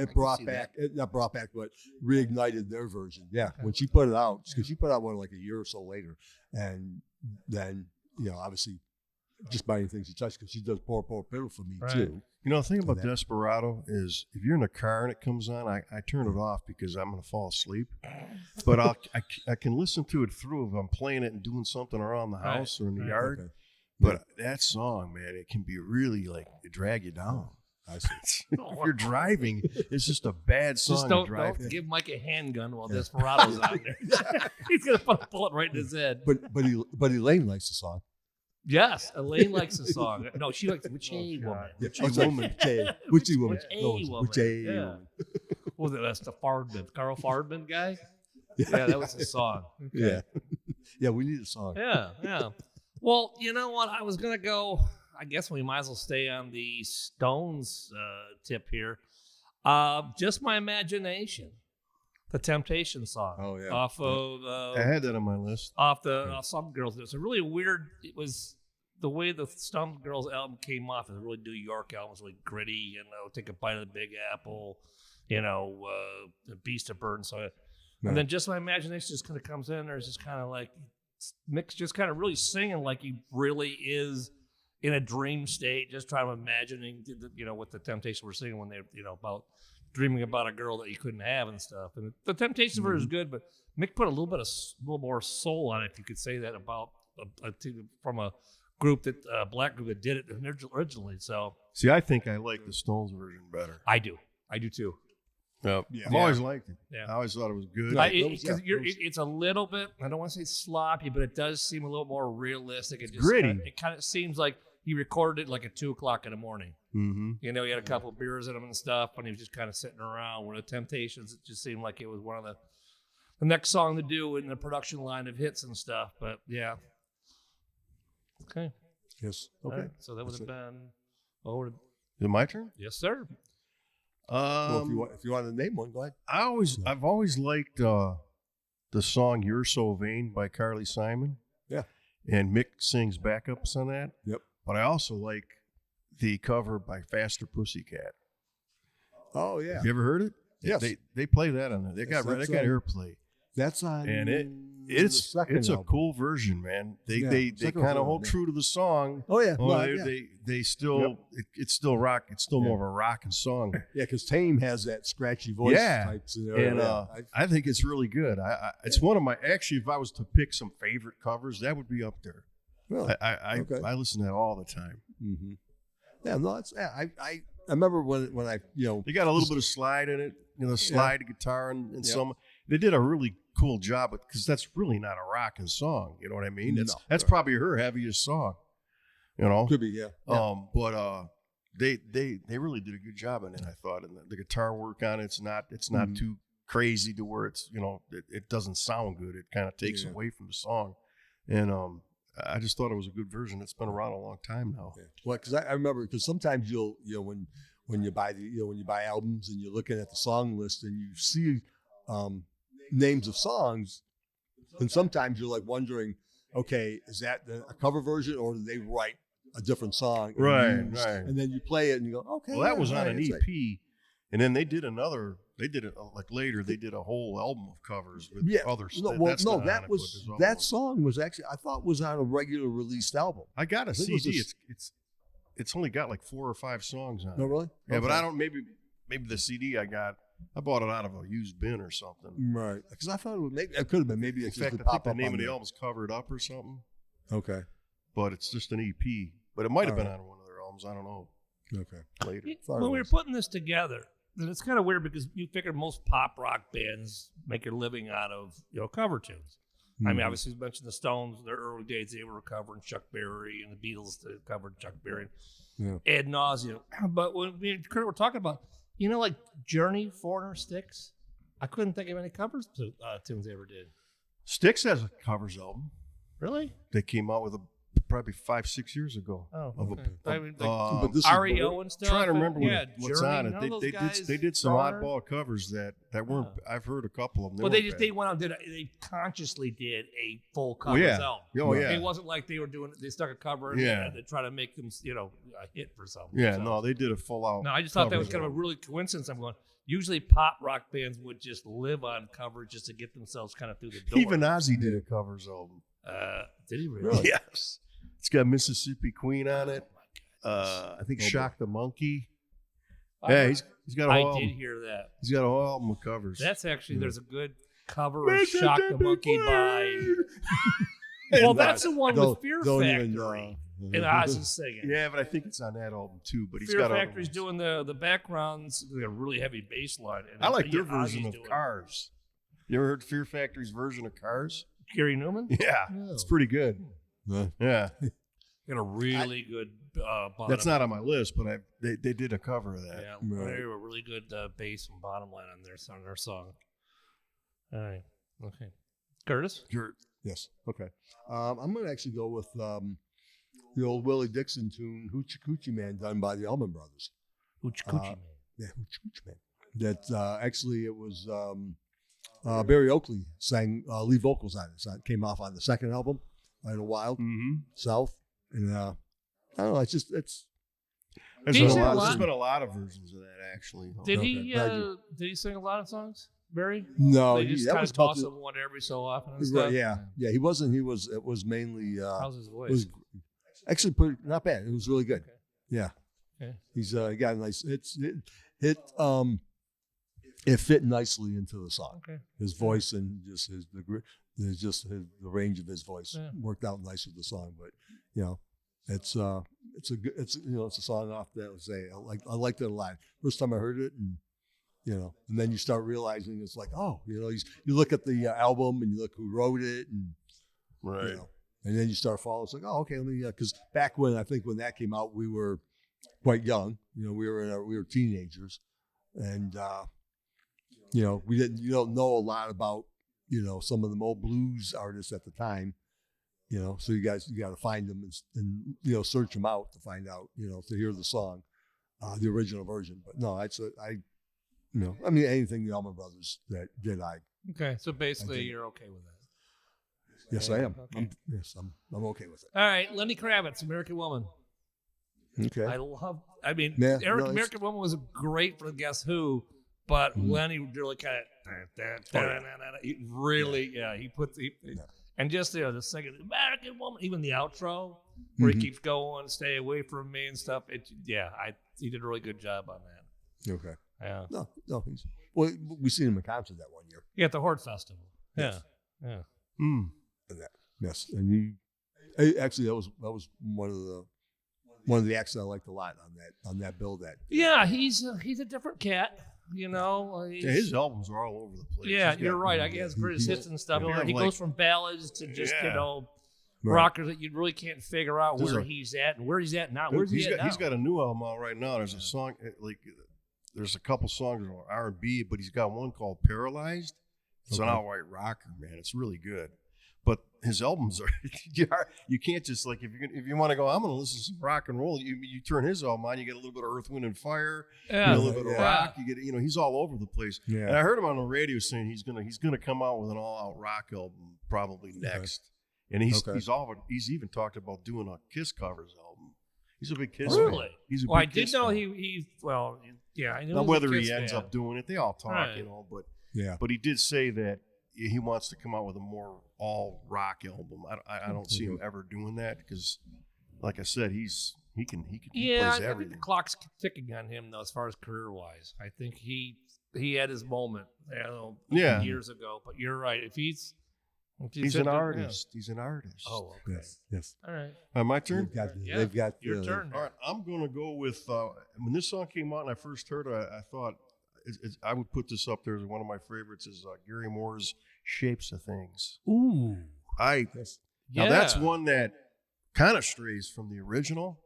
Speaker 2: it brought
Speaker 4: see
Speaker 2: back, not brought back, but reignited their version. Yeah, when she put it out, because she put out one like a year or so later, and then obviously, just buying things she touched because she does Poor Piddle for me
Speaker 4: Right.
Speaker 2: too.
Speaker 3: You know, the thing about
Speaker 2: that.
Speaker 3: Desperado is if you're in a car and it comes on, I turn it off because I'm going to fall asleep. But I can listen to it through if I'm playing it and doing something around the
Speaker 4: Right.
Speaker 3: house or in the
Speaker 4: Right.
Speaker 3: yard.
Speaker 2: Okay.
Speaker 3: But that song, man, it can be really like it drag you down.
Speaker 2: I see.
Speaker 3: If you're driving, it's just a bad song
Speaker 4: Just
Speaker 3: to
Speaker 4: don't
Speaker 3: drive.
Speaker 4: give Mike a handgun while Desperado's out there. He's gonna put a bullet right in his head.
Speaker 2: But Elaine likes the song.
Speaker 4: Yes, Elaine likes the song. No, she likes Which A Woman.
Speaker 3: Which
Speaker 2: Oh,
Speaker 3: A
Speaker 2: sorry,
Speaker 3: Woman.
Speaker 2: Which A woman?
Speaker 4: Which A
Speaker 2: No,
Speaker 4: woman?
Speaker 2: Which A
Speaker 4: Yeah.
Speaker 2: woman?
Speaker 4: What was it? That's the Fardman, Carl Fardman guy. Yeah, that was his song.
Speaker 2: Yeah. Yeah, we need a song.
Speaker 4: Yeah. Well, you know what? I was gonna go. I guess we might as well stay on the Stones tip here. Just My Imagination, the Temptation song.
Speaker 2: Oh, yeah.
Speaker 4: Off of
Speaker 3: I had that on my list.
Speaker 4: off Some Girls. It's a really weird. It was the way the Some Girls album came off. It was a really New York album. It was really gritty. Take a bite of the Big Apple. The Beast of Burden. So, and then Just My Imagination just kind of comes in. There's just kind of like Mick's just kind of really singing like he really is in a dream state, just trying to imagining what the Temptation were singing when they about dreaming about a girl that you couldn't have and stuff. And the Temptations version is good, but Mick put a little more soul on it, if you could say that about from a group that black group that did it originally. So
Speaker 3: See, I think I like the Stones version better.
Speaker 4: I do too.
Speaker 3: Yep.
Speaker 2: Yeah.
Speaker 3: I've always liked it.
Speaker 4: Yeah.
Speaker 3: I always thought it was good.
Speaker 4: It's a little bit, I don't want to say sloppy, but it does seem a little more realistic. It just
Speaker 3: gritty.
Speaker 4: It kind of seems like he recorded it like at 2:00 in the morning.
Speaker 3: Mm-hmm.
Speaker 4: You know, he had a couple of beers in him and stuff, and he was just kind of sitting around. Where the Temptations, it just seemed like it was one of the next song to do in the production line of hits and stuff. But yeah. Okay.
Speaker 2: Yes.
Speaker 4: All
Speaker 2: Okay.
Speaker 4: right, so that would
Speaker 2: That's
Speaker 4: have
Speaker 2: it.
Speaker 4: been. Oh,
Speaker 3: Is it my turn?
Speaker 4: yes, sir.
Speaker 2: Well, if you want to name one, go ahead.
Speaker 3: I've always liked the song "You're So Vain" by Carly Simon.
Speaker 2: Yeah.
Speaker 3: And Mick sings backups on that.
Speaker 2: Yep.
Speaker 3: But I also like the cover by Faster Pussycat.
Speaker 2: Oh yeah.
Speaker 3: Have you ever heard it?
Speaker 2: Yes.
Speaker 3: They play that on there. They
Speaker 2: Yes,
Speaker 3: got
Speaker 2: that's
Speaker 3: airplay.
Speaker 2: That's on.
Speaker 3: And
Speaker 2: the
Speaker 3: it's
Speaker 2: second
Speaker 3: a
Speaker 2: album.
Speaker 3: cool version, man. They
Speaker 2: second
Speaker 3: kind of
Speaker 2: version,
Speaker 3: hold
Speaker 2: yeah.
Speaker 3: true to the song.
Speaker 2: Oh yeah.
Speaker 3: Well,
Speaker 2: No, yeah.
Speaker 3: they still it's still rock. It's still more of a rocking song.
Speaker 2: Yeah, because Tame has that scratchy voice
Speaker 3: Yeah.
Speaker 2: types in there.
Speaker 3: And I think it's really good. It's one of my if I was to pick some favorite covers, that would be up there.
Speaker 2: really? Okay.
Speaker 3: I listen to that all the time.
Speaker 2: Mm-hmm. Yeah, no, that's I remember when I
Speaker 3: They got a little bit of slide in it, slide guitar and some. They did a really cool job because that's really not a rocking song. You know what I mean? That's probably her heaviest song.
Speaker 2: could be yeah.
Speaker 3: But they really did a good job on it. I thought, and the guitar work on it's not too crazy to where it's it doesn't sound good. It kind of takes away from the song, and I just thought it was a good version. It's been around a long time now.
Speaker 2: Yeah. Well, because I remember because sometimes you'll when you buy when you buy albums and you're looking at the song list and you see names of songs, and sometimes you're like wondering, okay, is that a cover version or did they write a different song?
Speaker 3: Right.
Speaker 2: And then you play it and you go, okay.
Speaker 3: Well, that was on
Speaker 2: right,
Speaker 3: an
Speaker 2: it's
Speaker 3: EP, and then they did another. They did it like later. They did a whole album of covers with other stuff.
Speaker 2: That song was actually I thought was on a regular released album.
Speaker 3: I got a
Speaker 2: I think it was
Speaker 3: CD.
Speaker 2: just-
Speaker 3: It's only got like 4 or 5 songs on
Speaker 2: No,
Speaker 3: it.
Speaker 2: really?
Speaker 3: Yeah, but
Speaker 2: Okay.
Speaker 3: I don't. Maybe the CD I bought it out of a used bin or something.
Speaker 2: Right, because I thought it could have been maybe
Speaker 3: In
Speaker 2: it's just
Speaker 3: fact,
Speaker 2: the
Speaker 3: I think
Speaker 2: pop
Speaker 3: the
Speaker 2: up
Speaker 3: name
Speaker 2: on
Speaker 3: of the
Speaker 2: there.
Speaker 3: album's covered up or something.
Speaker 2: Okay,
Speaker 3: But it's just an EP. But it might have
Speaker 2: All
Speaker 3: been
Speaker 2: right.
Speaker 3: on one of their albums. I don't know.
Speaker 2: okay.
Speaker 3: Later.
Speaker 2: Thought
Speaker 4: When
Speaker 2: it
Speaker 4: we were
Speaker 2: was.
Speaker 4: putting this together, and it's kind of weird because you figure most pop rock bands make a living out of cover tunes. I mean,
Speaker 2: Mhm.
Speaker 4: obviously, you mentioned the Stones. Their early days, they were covering Chuck Berry, and the Beatles they covered Chuck Berry ad nauseum. But when me and Kurt were talking about, like Journey, Foreigner, Styx, I couldn't think of any covers tunes they ever did.
Speaker 3: Styx has a covers album.
Speaker 4: Really?
Speaker 3: They came out with probably 5-6 years ago.
Speaker 4: Oh,
Speaker 3: Of
Speaker 4: okay.
Speaker 3: a-
Speaker 4: I mean,
Speaker 2: But this is-
Speaker 4: REO and stuff.
Speaker 3: trying to remember
Speaker 4: yeah,
Speaker 3: what's
Speaker 4: Journey,
Speaker 3: on
Speaker 4: none
Speaker 3: it.
Speaker 4: of those guys,
Speaker 3: They did some
Speaker 4: Foreigner?
Speaker 3: oddball covers that weren't. I've heard a couple of them.
Speaker 4: Well,
Speaker 3: weren't
Speaker 4: they
Speaker 3: bad.
Speaker 4: went out and they consciously did a full cover
Speaker 3: yeah.
Speaker 4: album.
Speaker 3: Oh yeah.
Speaker 4: It wasn't like they were doing. They stuck a cover in
Speaker 3: Yeah.
Speaker 4: and they try to make them, a hit for something.
Speaker 3: Yeah.
Speaker 4: So-
Speaker 3: No, they did a full out.
Speaker 4: No, I just thought that was
Speaker 3: covers
Speaker 4: kind of a
Speaker 3: album.
Speaker 4: really coincidence. I'm going. Usually, pop rock bands would just live on covers just to get themselves kind of through the door.
Speaker 3: Even Ozzy did a covers album.
Speaker 4: Did he really?
Speaker 3: Yes. It's got Mississippi Queen on it.
Speaker 4: Oh
Speaker 3: I think
Speaker 2: Oh, boy.
Speaker 3: Shock the Monkey.
Speaker 4: I
Speaker 3: Yeah,
Speaker 4: heard-
Speaker 3: he's got a
Speaker 4: I
Speaker 3: whole
Speaker 4: did
Speaker 3: album.
Speaker 4: hear that.
Speaker 3: He's got a whole album of covers.
Speaker 4: That's actually there's a good cover of Shock the Monkey by.
Speaker 3: And,
Speaker 4: Well, that's the one
Speaker 2: Don't-
Speaker 4: with Fear
Speaker 2: don't
Speaker 4: Factory.
Speaker 2: even,
Speaker 4: And Ozzy singing.
Speaker 3: yeah, but I think it's on that album too. But he's
Speaker 4: Fear
Speaker 3: got other
Speaker 4: Factory's
Speaker 3: ones.
Speaker 4: doing the backgrounds, a really heavy bass line. And
Speaker 3: I like
Speaker 4: yeah,
Speaker 3: their version
Speaker 4: Ozzy's
Speaker 3: of
Speaker 4: doing
Speaker 3: Cars. You ever heard Fear Factory's version of Cars?
Speaker 4: Gary Newman.
Speaker 3: Yeah,
Speaker 4: No.
Speaker 3: it's pretty good. Yeah,
Speaker 4: Got a really good bottom.
Speaker 3: that's not on my list, but they did a cover of that.
Speaker 4: Yeah,
Speaker 2: Right.
Speaker 4: they were a really good bass and bottom line on their song. All right, okay, Curtis.
Speaker 2: Yes. Okay. I'm going to actually go with the old Willie Dixon tune, Hoochie Coochie Man, done by the Allman Brothers.
Speaker 4: Hoochie Coochie Man.
Speaker 2: Yeah, Hoochie Coochie Man. That actually it was Barry Oakley sang lead vocals on it. So it came off on the second album, Right a Wild
Speaker 3: Mm-hmm.
Speaker 2: South, and I don't know. It's
Speaker 3: There's
Speaker 4: Did he
Speaker 3: been,
Speaker 4: sing a
Speaker 3: there's
Speaker 4: lot?
Speaker 3: been a lot of versions of that actually.
Speaker 4: Did
Speaker 2: Okay,
Speaker 4: he?
Speaker 2: glad you-
Speaker 4: Did he sing a lot of songs, Barry?
Speaker 2: no.
Speaker 4: They just
Speaker 2: That
Speaker 4: kind
Speaker 2: was
Speaker 4: of
Speaker 2: about
Speaker 4: toss
Speaker 2: the,
Speaker 4: him one every so often and stuff.
Speaker 2: right, yeah. He wasn't. He was. It was mainly.
Speaker 4: How's his
Speaker 2: It
Speaker 4: voice?
Speaker 2: was actually pretty not bad. It was really good.
Speaker 4: Okay.
Speaker 2: Yeah.
Speaker 4: Okay.
Speaker 2: He's got a nice. It it fit nicely into the song.
Speaker 4: Okay.
Speaker 2: His voice and just the range of his voice worked out nice with the song. But it's a song off that I would say I liked it a lot. First time I heard it, and and then you start realizing it's like, oh, you look at the album and you look who wrote it, and
Speaker 3: Right.
Speaker 2: and then you start following. It's like, oh, okay, because back when that came out, we were quite young. We were teenagers, and you don't know a lot about some of the old blues artists at the time. So you got to find them and search them out to find out, to hear the song, the original version. But no, anything the Allman Brothers that did,
Speaker 4: Okay, so basically you're okay with that.
Speaker 2: Yes, I am.
Speaker 4: Okay.
Speaker 2: I'm okay with it.
Speaker 4: All right, Lenny Kravitz, American Woman.
Speaker 2: Okay.
Speaker 4: American Woman was great for Guess Who, but Lenny really kind of, and just the second American Woman, even the outro where he keeps going, stay away from me and stuff. He did a really good job on that.
Speaker 2: Okay.
Speaker 4: Yeah.
Speaker 2: No. We seen him in concert that one year.
Speaker 4: Yeah, at the Hort Festival.
Speaker 2: Yes.
Speaker 4: Yeah.
Speaker 2: Yes, and actually that was one of the acts I liked a lot on that bill.
Speaker 4: Yeah, he's a different cat.
Speaker 3: His albums are all over the place.
Speaker 4: Yeah, you're right. I guess greatest hits and stuff. He goes from ballads to just rockers that you really can't figure out where he's at and where he's at now. Where's he at now?
Speaker 3: He's got a new album out right now. There's a song there's a couple songs that are R&B, but he's got one called Paralyzed. It's an outright rocker, man. It's really good. But his albums are you can't just if you want to go, I'm going to listen to some rock and roll. You turn his album on, you get a little bit of Earth, Wind and Fire, a little bit of rock. You get he's all over the place. Yeah. And I heard him on the radio saying he's gonna come out with an all out rock album probably next. And he's even talked about doing a Kiss covers album. He's a big Kiss fan.
Speaker 4: Really?
Speaker 3: He's a big
Speaker 4: I
Speaker 3: Kiss
Speaker 4: did know
Speaker 3: fan.
Speaker 4: I know.
Speaker 3: Now whether he
Speaker 4: Kiss
Speaker 3: ends
Speaker 4: fan.
Speaker 3: up doing it, they all talk, but he did say that he wants to come out with a more all rock album. I don't see him ever doing that because, like I said, he plays
Speaker 4: I
Speaker 3: everything.
Speaker 4: think the clock's ticking on him though, as far as career wise. I think he had his moment, years ago. But you're right. If he's
Speaker 3: an artist. He's an artist.
Speaker 4: Oh, okay.
Speaker 2: Yes.
Speaker 4: All right.
Speaker 3: My turn.
Speaker 2: They've got
Speaker 4: your turn.
Speaker 3: All right, I'm gonna go with when this song came out and I first heard it, I thought I would put this up there as one of my favorites. Is Gary Moore's "Shapes of Things."
Speaker 4: Ooh,
Speaker 3: Now that's one that kind of strays from the original.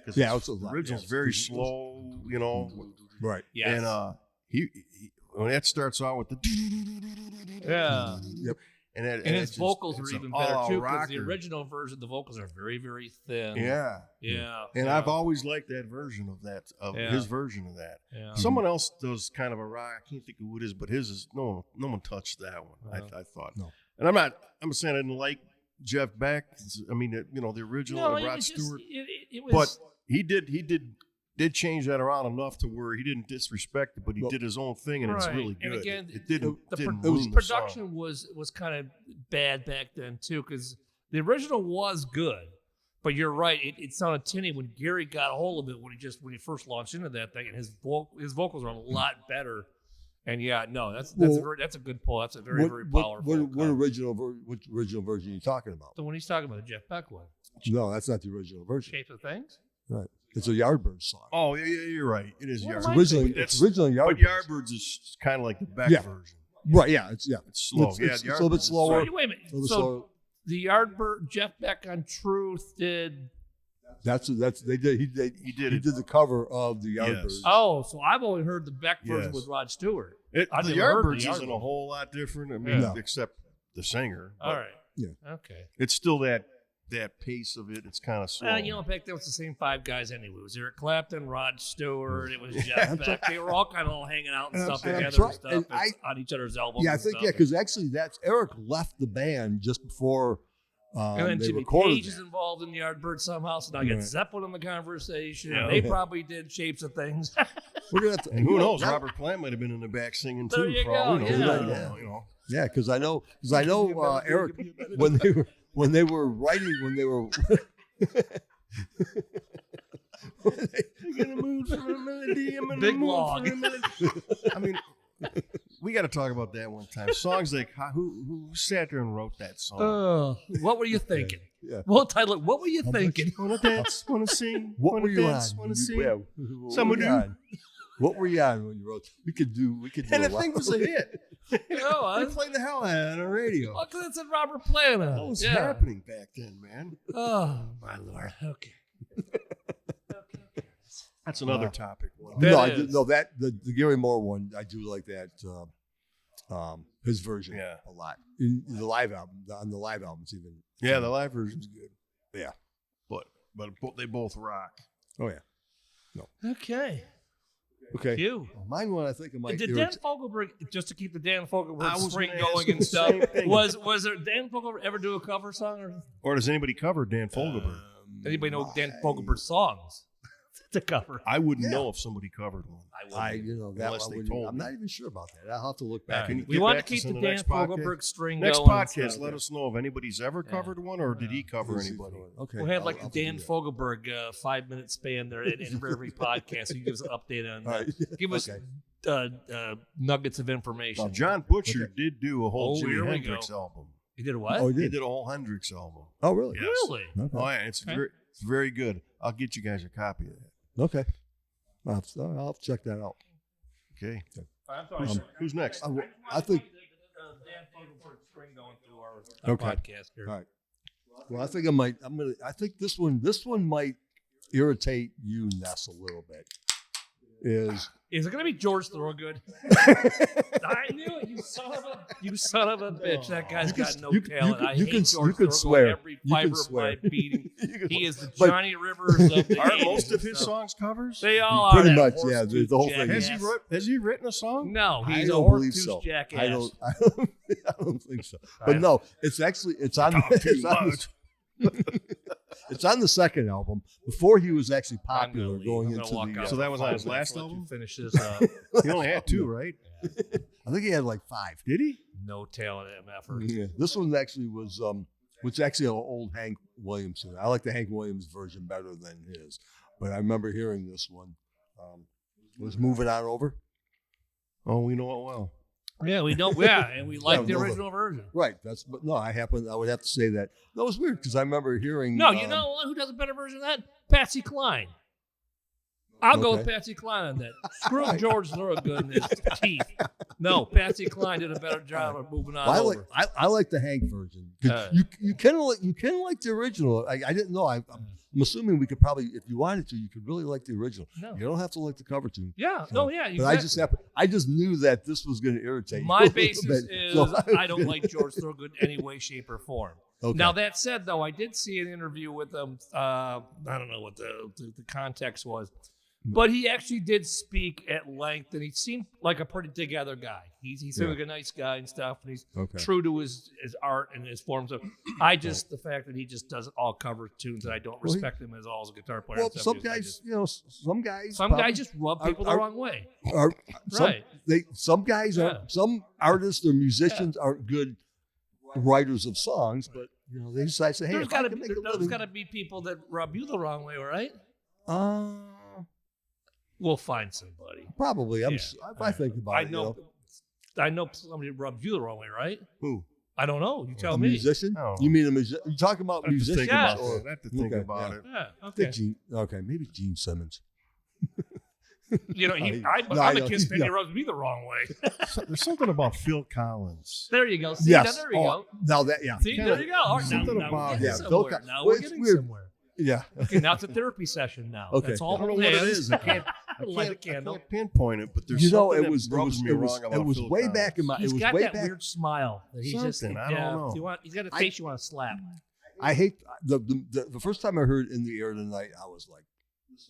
Speaker 3: The original's very slow,
Speaker 2: Right.
Speaker 4: Yes.
Speaker 3: And he when that starts out with the
Speaker 2: Yep.
Speaker 3: And
Speaker 4: his vocals are even better too, because the
Speaker 3: rocker.
Speaker 4: original version, the vocals are very, very thin.
Speaker 3: Yeah. And I've always liked that version of his version of that.
Speaker 4: Yeah.
Speaker 3: Someone else does kind of a rock. I can't think of who it is, but his is no one touched that one. I thought.
Speaker 2: No.
Speaker 3: And I'm saying I didn't like Jeff Beck. I mean, the original Rod Stewart.
Speaker 4: It was,
Speaker 3: but he did change that around enough to where he didn't disrespect it, but he did his own thing, and it's really good.
Speaker 4: And again,
Speaker 3: it didn't ruin
Speaker 4: the
Speaker 3: the
Speaker 4: production
Speaker 3: song.
Speaker 4: was kind of bad back then too, because the original was good, but you're right, it sounded tinny when Gary got a hold of it when he first launched into that thing, and his vocals are a lot better. And that's a good pull. That's a very powerful.
Speaker 2: What original version are you talking about?
Speaker 4: The one he's talking about, the Jeff Beck one.
Speaker 2: No, that's not the original version.
Speaker 4: Shapes of Things.
Speaker 2: Right. It's a Yardbirds song.
Speaker 3: Oh, yeah, you're right. It is Yardbirds.
Speaker 2: It's originally Yardbirds.
Speaker 3: But Yardbirds is kind of like the Beck version.
Speaker 2: Right, yeah. It's
Speaker 3: slow.
Speaker 2: It's a little bit slower.
Speaker 4: Wait a minute. So the Yardbird, Jeff Beck on Truth did.
Speaker 2: They did. He did the cover of the Yardbirds.
Speaker 3: Yes.
Speaker 4: Oh, so I've only heard the Beck version with Rod Stewart.
Speaker 3: The Yardbirds isn't a whole lot different. I mean, except the singer.
Speaker 4: All right.
Speaker 2: Yeah.
Speaker 4: Okay.
Speaker 3: It's still that pace of it. It's kind of slow.
Speaker 4: Back then it was the same five guys anyway. It was Eric Clapton, Rod Stewart. It was Jeff Beck. They were all kind of hanging out and stuff together and stuff on each other's albums.
Speaker 2: Yeah, I think because actually Eric left the band just before.
Speaker 4: And then Jimmy Page is involved in the Yardbirds somehow, so now you got Zeppelin in the conversation. And they probably did Shapes of Things.
Speaker 2: We're gonna have to,
Speaker 3: and who knows? Robert Plant might have been in the back singing too.
Speaker 4: There you go.
Speaker 2: Yeah, because I know Eric when they were writing
Speaker 3: I'm in a mood for a melody. I'm in
Speaker 4: Big
Speaker 3: a mood
Speaker 4: log.
Speaker 3: for a melody. I mean, got to talk about that one time. Songs like who sat there and wrote that song?
Speaker 4: What were you thinking?
Speaker 2: Yeah.
Speaker 4: We'll title it. What were you thinking?
Speaker 3: Want to dance? Want to sing?
Speaker 2: What
Speaker 3: wanna
Speaker 2: were you
Speaker 3: dance,
Speaker 2: on?
Speaker 3: Want to
Speaker 2: Yeah,
Speaker 3: sing?
Speaker 2: what
Speaker 3: Some
Speaker 2: were
Speaker 3: would
Speaker 2: you
Speaker 3: do.
Speaker 2: on? What were you on when you wrote? We could do.
Speaker 3: And
Speaker 2: a
Speaker 3: the
Speaker 2: lot.
Speaker 3: thing was a hit.
Speaker 4: Oh,
Speaker 3: They played the hell out of it on the radio.
Speaker 4: well, 'cause it's in Robert Plant.
Speaker 3: What was happening back then, man?
Speaker 4: Oh my lord. Okay.
Speaker 3: That's another topic.
Speaker 4: That
Speaker 2: No,
Speaker 4: is.
Speaker 2: the Gary Moore one. I do like that. His version,
Speaker 3: Yeah.
Speaker 2: a lot. In the live album, on the live albums, even.
Speaker 3: Yeah, the live version's good.
Speaker 2: Yeah.
Speaker 3: But they both rock.
Speaker 2: Oh yeah.
Speaker 4: Okay.
Speaker 2: Okay.
Speaker 4: You.
Speaker 2: Mine one, I think it might.
Speaker 4: Did Dan Fogelberg, just to keep the Dan
Speaker 3: I
Speaker 4: Fogelberg
Speaker 3: was
Speaker 4: string
Speaker 3: gonna ask
Speaker 4: going
Speaker 3: you
Speaker 4: and
Speaker 3: the
Speaker 4: stuff,
Speaker 3: same thing.
Speaker 4: was there Dan Fogelberg ever do a cover song, or
Speaker 3: Or does anybody cover Dan Fogelberg?
Speaker 4: anybody know Dan Fogelberg songs to cover?
Speaker 3: I wouldn't know if somebody covered one.
Speaker 2: I that
Speaker 3: Unless
Speaker 2: one
Speaker 3: they
Speaker 2: wouldn't-
Speaker 3: told
Speaker 2: I'm
Speaker 3: me.
Speaker 2: not even sure about that. I'll have to look
Speaker 4: All
Speaker 2: back.
Speaker 4: right.
Speaker 2: and-
Speaker 4: We
Speaker 3: get
Speaker 4: want to
Speaker 3: back to
Speaker 4: keep
Speaker 3: us
Speaker 4: the
Speaker 3: in the
Speaker 4: Dan
Speaker 3: next podcast.
Speaker 4: Fogelberg string
Speaker 3: Next
Speaker 4: going.
Speaker 3: podcast, let us know if anybody's ever covered one or did he cover anybody.
Speaker 2: Okay.
Speaker 4: We'll have
Speaker 2: I'll-
Speaker 4: like
Speaker 2: I'll
Speaker 4: the Dan
Speaker 2: do that.
Speaker 4: Fogelberg 5-minute span there in every podcast. So you give us an update on
Speaker 2: All right.
Speaker 4: give us
Speaker 2: Okay.
Speaker 4: nuggets of information.
Speaker 3: Now, John Butcher did do a whole
Speaker 4: Oh,
Speaker 3: Jimi
Speaker 4: here we
Speaker 3: Hendrix
Speaker 4: go.
Speaker 3: album.
Speaker 4: You did a what?
Speaker 2: Oh,
Speaker 3: He
Speaker 2: he did.
Speaker 3: did a whole Hendrix album.
Speaker 2: Oh, really?
Speaker 3: Yes.
Speaker 4: Really?
Speaker 2: Okay.
Speaker 3: Oh, yeah, it's very good. I'll get you guys a copy of that.
Speaker 2: Okay. I'll have to check that out.
Speaker 3: Okay.
Speaker 4: I'm sorry.
Speaker 3: Who's next?
Speaker 2: I think.
Speaker 4: Dan Fogelberg string going through our
Speaker 2: Okay.
Speaker 4: podcast here.
Speaker 2: All right. Well, I think I might. I think this one might irritate you, Ness, a little bit.
Speaker 4: Is it going to be George Thorogood? I knew it. You son of a bitch. That guy's got no talent. I hate George Thorogood.
Speaker 2: swear.
Speaker 4: Every
Speaker 2: You can
Speaker 4: fiber of
Speaker 2: swear.
Speaker 4: my being.
Speaker 2: You can-
Speaker 4: He is the
Speaker 2: but-
Speaker 4: Johnny Rivers of the
Speaker 3: Aren't
Speaker 4: 80s
Speaker 3: most of
Speaker 4: and
Speaker 3: his
Speaker 4: stuff.
Speaker 3: songs covers?
Speaker 4: They all are.
Speaker 2: Pretty
Speaker 4: that
Speaker 2: much,
Speaker 4: horse
Speaker 2: yeah,
Speaker 4: tooth
Speaker 2: the whole thing
Speaker 4: jackass.
Speaker 3: Has he written a song?
Speaker 4: No,
Speaker 2: I
Speaker 4: he's a
Speaker 2: don't
Speaker 4: horse
Speaker 2: believe
Speaker 4: tooth
Speaker 2: so.
Speaker 4: jackass.
Speaker 2: I don't think so. But no, it's actually it's on it's on the second album. Before he was actually
Speaker 4: I'm gonna
Speaker 2: popular,
Speaker 4: leave.
Speaker 2: going
Speaker 4: I'm gonna
Speaker 2: into
Speaker 4: walk
Speaker 2: the.
Speaker 4: out
Speaker 3: So that was on his
Speaker 4: for 5 minutes,
Speaker 3: last
Speaker 4: let you
Speaker 3: album?
Speaker 4: Finish this up.
Speaker 3: He only had two, right?
Speaker 2: I think he had like 5.
Speaker 3: Did he?
Speaker 4: No talent effort.
Speaker 2: Yeah. This one actually was actually an old Hank Williams tune. I like the Hank Williams version better than his, but I remember hearing this one. Was Moving On Over.
Speaker 3: Oh, we know it well.
Speaker 4: Yeah, we don't. Yeah, and we like the
Speaker 2: no,
Speaker 4: original version.
Speaker 2: Right. But no, I would have to say that. That was weird because I remember hearing.
Speaker 4: No, you know what? Who does a better version of that? Patsy Cline. I'll go with
Speaker 2: Okay.
Speaker 4: Patsy Cline on that. Screw George Thorogood and his teeth. No, Patsy Cline did a better job of moving on
Speaker 2: Well,
Speaker 4: over.
Speaker 2: I like the Hank version. 'Cause
Speaker 4: Uh,
Speaker 2: you kind of like the original. I didn't know. I'm assuming we could probably, if you wanted to, you could really like the original.
Speaker 4: No.
Speaker 2: You don't have to like the cover tune.
Speaker 4: Yeah.
Speaker 2: So,
Speaker 4: No, yeah.
Speaker 2: But I just knew that this was going to irritate
Speaker 4: My
Speaker 2: you a little
Speaker 4: basis
Speaker 2: bit.
Speaker 4: is
Speaker 2: So
Speaker 4: I don't like George Thorogood in any way, shape, or form.
Speaker 2: Okay.
Speaker 4: Now, that said, though, I did see an interview with him. I don't know what the context was. But he actually did speak at length, and he seemed like a pretty together guy. He seemed like a nice guy and stuff, and he's
Speaker 2: Okay.
Speaker 4: true to his art and his forms of. I just the fact that he just does all cover tunes, and I don't
Speaker 2: Well,
Speaker 4: respect him as all as a guitar player.
Speaker 2: Well,
Speaker 4: and stuff.
Speaker 2: some
Speaker 4: I
Speaker 2: guys,
Speaker 4: just-
Speaker 2: some guys,
Speaker 4: some
Speaker 2: probably
Speaker 4: guys just rub people the
Speaker 2: are-
Speaker 4: wrong way.
Speaker 2: are
Speaker 4: Right.
Speaker 2: some guys
Speaker 4: Yeah.
Speaker 2: are some artists or musicians aren't good writers of songs, but they decide to say, hey,
Speaker 4: There's
Speaker 2: if I
Speaker 4: got
Speaker 2: can make a
Speaker 4: to
Speaker 2: living,
Speaker 4: be people that rub you the wrong way, right? We'll find somebody.
Speaker 2: Probably.
Speaker 4: Yeah.
Speaker 2: I think about
Speaker 4: I
Speaker 2: it.
Speaker 4: know. I know somebody rubs you the wrong way, right?
Speaker 3: Who?
Speaker 4: I don't know. You tell
Speaker 2: A
Speaker 4: me.
Speaker 2: musician?
Speaker 3: Oh.
Speaker 2: You mean a musician? You talking about
Speaker 3: I have to think
Speaker 2: musicians?
Speaker 4: Yeah.
Speaker 3: about
Speaker 2: or-
Speaker 3: it. I have to think
Speaker 2: Okay,
Speaker 3: about
Speaker 2: yeah.
Speaker 3: it.
Speaker 4: Yeah.
Speaker 2: I
Speaker 4: Okay.
Speaker 2: think maybe Gene Simmons.
Speaker 4: You know,
Speaker 2: No,
Speaker 4: I'm
Speaker 2: I
Speaker 4: a Kiss
Speaker 2: know.
Speaker 4: fan. He rubs me the wrong way.
Speaker 3: There's something about Phil Collins.
Speaker 4: There you go. See,
Speaker 2: Yes.
Speaker 4: there we go.
Speaker 2: Now that, yeah.
Speaker 4: See, there you go. All right,
Speaker 3: Something
Speaker 4: now we're
Speaker 3: about-
Speaker 4: getting
Speaker 2: yeah,
Speaker 4: somewhere.
Speaker 2: Bill Co-
Speaker 4: Now
Speaker 2: well,
Speaker 4: we're
Speaker 2: it's
Speaker 4: getting
Speaker 2: weird.
Speaker 4: somewhere.
Speaker 2: Yeah.
Speaker 4: Okay, now it's a therapy session now.
Speaker 2: Okay.
Speaker 4: That's all
Speaker 3: I don't know
Speaker 4: it
Speaker 3: what it
Speaker 4: is.
Speaker 3: is. I can't
Speaker 4: Light a candle.
Speaker 3: pinpoint it, but there's
Speaker 2: You know,
Speaker 3: something
Speaker 2: it was
Speaker 3: that rubs me wrong about
Speaker 2: it was
Speaker 3: Phil
Speaker 2: way
Speaker 3: Collins.
Speaker 2: back in my.
Speaker 4: He's
Speaker 2: it was
Speaker 4: got
Speaker 2: way
Speaker 4: that
Speaker 2: back.
Speaker 4: weird smile that he just.
Speaker 3: Something, I don't know.
Speaker 4: He's got a face you want to slap.
Speaker 2: I hate the first time I heard "In the Air Tonight," I was like,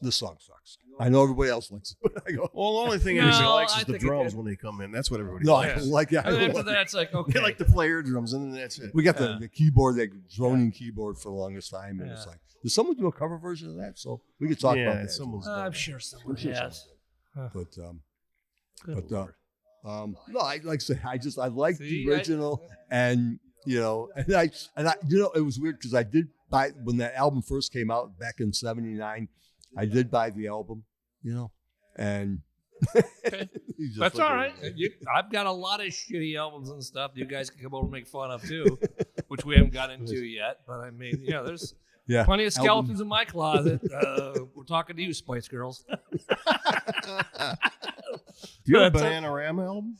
Speaker 2: "This song sucks." I know everybody else likes it, but I go,
Speaker 3: Well, the only thing
Speaker 4: No,
Speaker 3: anybody likes
Speaker 4: I
Speaker 3: is the
Speaker 4: think it
Speaker 3: drums
Speaker 4: did.
Speaker 3: when they come in. That's what everybody
Speaker 2: "No,
Speaker 3: likes.
Speaker 2: I don't like it." I
Speaker 4: And then
Speaker 2: don't
Speaker 4: after
Speaker 2: like
Speaker 4: that, it's like, okay.
Speaker 3: They like to play air drums, and then that's it.
Speaker 2: We got
Speaker 4: Yeah.
Speaker 2: the keyboard, that droning keyboard for the longest time, and it's
Speaker 4: Yeah.
Speaker 2: like, did someone do a cover version of that? So we could talk
Speaker 3: Yeah,
Speaker 2: about that.
Speaker 3: someone's done
Speaker 4: I'm
Speaker 3: it.
Speaker 4: sure someone
Speaker 2: I'm sure
Speaker 4: has.
Speaker 2: But
Speaker 4: Good
Speaker 2: but,
Speaker 4: Lord.
Speaker 2: no, I like to say I like
Speaker 4: See,
Speaker 2: the original, and and I it was weird because I did buy when that album first came out back in '79. I did buy the album, and
Speaker 4: Okay. That's all right. I've got a lot of shitty albums and stuff you guys can come over and make fun of too, which we haven't got into yet. But I mean, there's plenty of skeletons in my closet. We're talking to you, Spice Girls.
Speaker 3: Do you have a Bananarama album?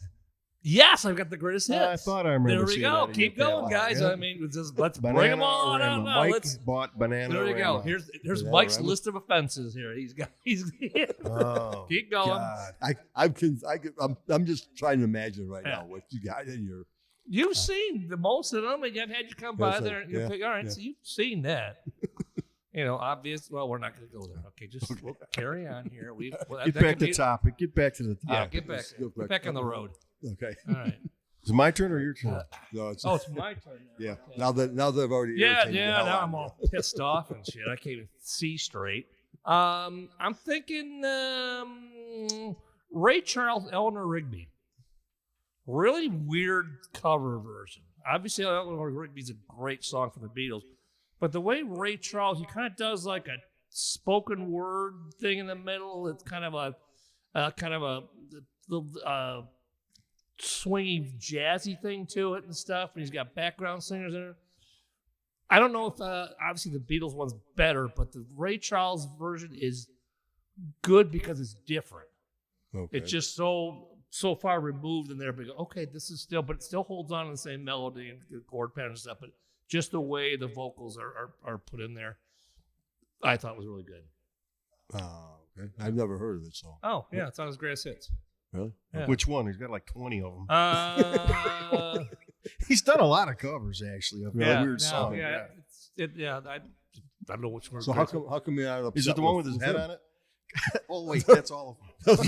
Speaker 4: Yes, I've got the greatest hits.
Speaker 3: I thought I remember.
Speaker 4: There we
Speaker 3: seeing
Speaker 4: go.
Speaker 3: that in
Speaker 4: Keep
Speaker 3: your
Speaker 4: going,
Speaker 3: catalog.
Speaker 4: guys.
Speaker 3: Yeah.
Speaker 4: I mean, let's bring them all on.
Speaker 3: Mike
Speaker 4: Let's.
Speaker 3: bought Bananarama.
Speaker 4: There we go. Here's
Speaker 2: Bananarama.
Speaker 4: Mike's list of offenses. Here he's.
Speaker 3: Oh,
Speaker 4: Keep going.
Speaker 3: God.
Speaker 2: I'm just trying to imagine right
Speaker 4: Yeah.
Speaker 2: now what you got in your.
Speaker 4: You've seen the most of them, and I've had you come by
Speaker 2: Yes,
Speaker 4: there. And you
Speaker 2: yeah,
Speaker 4: pick, all right,
Speaker 2: yeah.
Speaker 4: so you've seen that. Obvious. Well, we're not going to go there. Okay, just we'll carry on here.
Speaker 3: Get back to topic. Get back to the topic.
Speaker 4: Yeah, get back. Get back on the road.
Speaker 2: Okay.
Speaker 4: All right.
Speaker 3: Is it my turn or your turn?
Speaker 2: No, it's,
Speaker 4: It's my turn now.
Speaker 2: yeah.
Speaker 4: Okay.
Speaker 2: Now that I've already.
Speaker 4: Yeah.
Speaker 2: irritated the hell
Speaker 4: Now
Speaker 2: out
Speaker 4: I'm
Speaker 2: of
Speaker 4: all pissed off and shit. I can't even see straight. I'm thinking Ray Charles, Eleanor Rigby. Really weird cover version. Obviously, Eleanor Rigby's a great song from the Beatles, but the way Ray Charles, he kind of does like a spoken word thing in the middle. It's kind of a swingy, jazzy thing to it and stuff. And he's got background singers in it. I don't know if obviously the Beatles one's better, but the Ray Charles version is good because it's different.
Speaker 2: Okay.
Speaker 4: It's just so far removed in there. But you go, okay, this is still, but it still holds on to the same melody and the chord pattern and stuff. But just the way the vocals are put in there, I thought was really good.
Speaker 2: Okay. I've never heard of it, so.
Speaker 4: Oh yeah, it's on his greatest hits.
Speaker 2: Really?
Speaker 4: Yeah.
Speaker 3: Which one? He's got like 20 of them.
Speaker 4: Uh,
Speaker 3: He's done a lot of covers actually of
Speaker 4: yeah,
Speaker 3: weird songs.
Speaker 4: I don't know which one.
Speaker 2: So how come you're not upset?
Speaker 3: Is it the one with his head
Speaker 2: him?
Speaker 3: on it? Oh wait, that's all of them.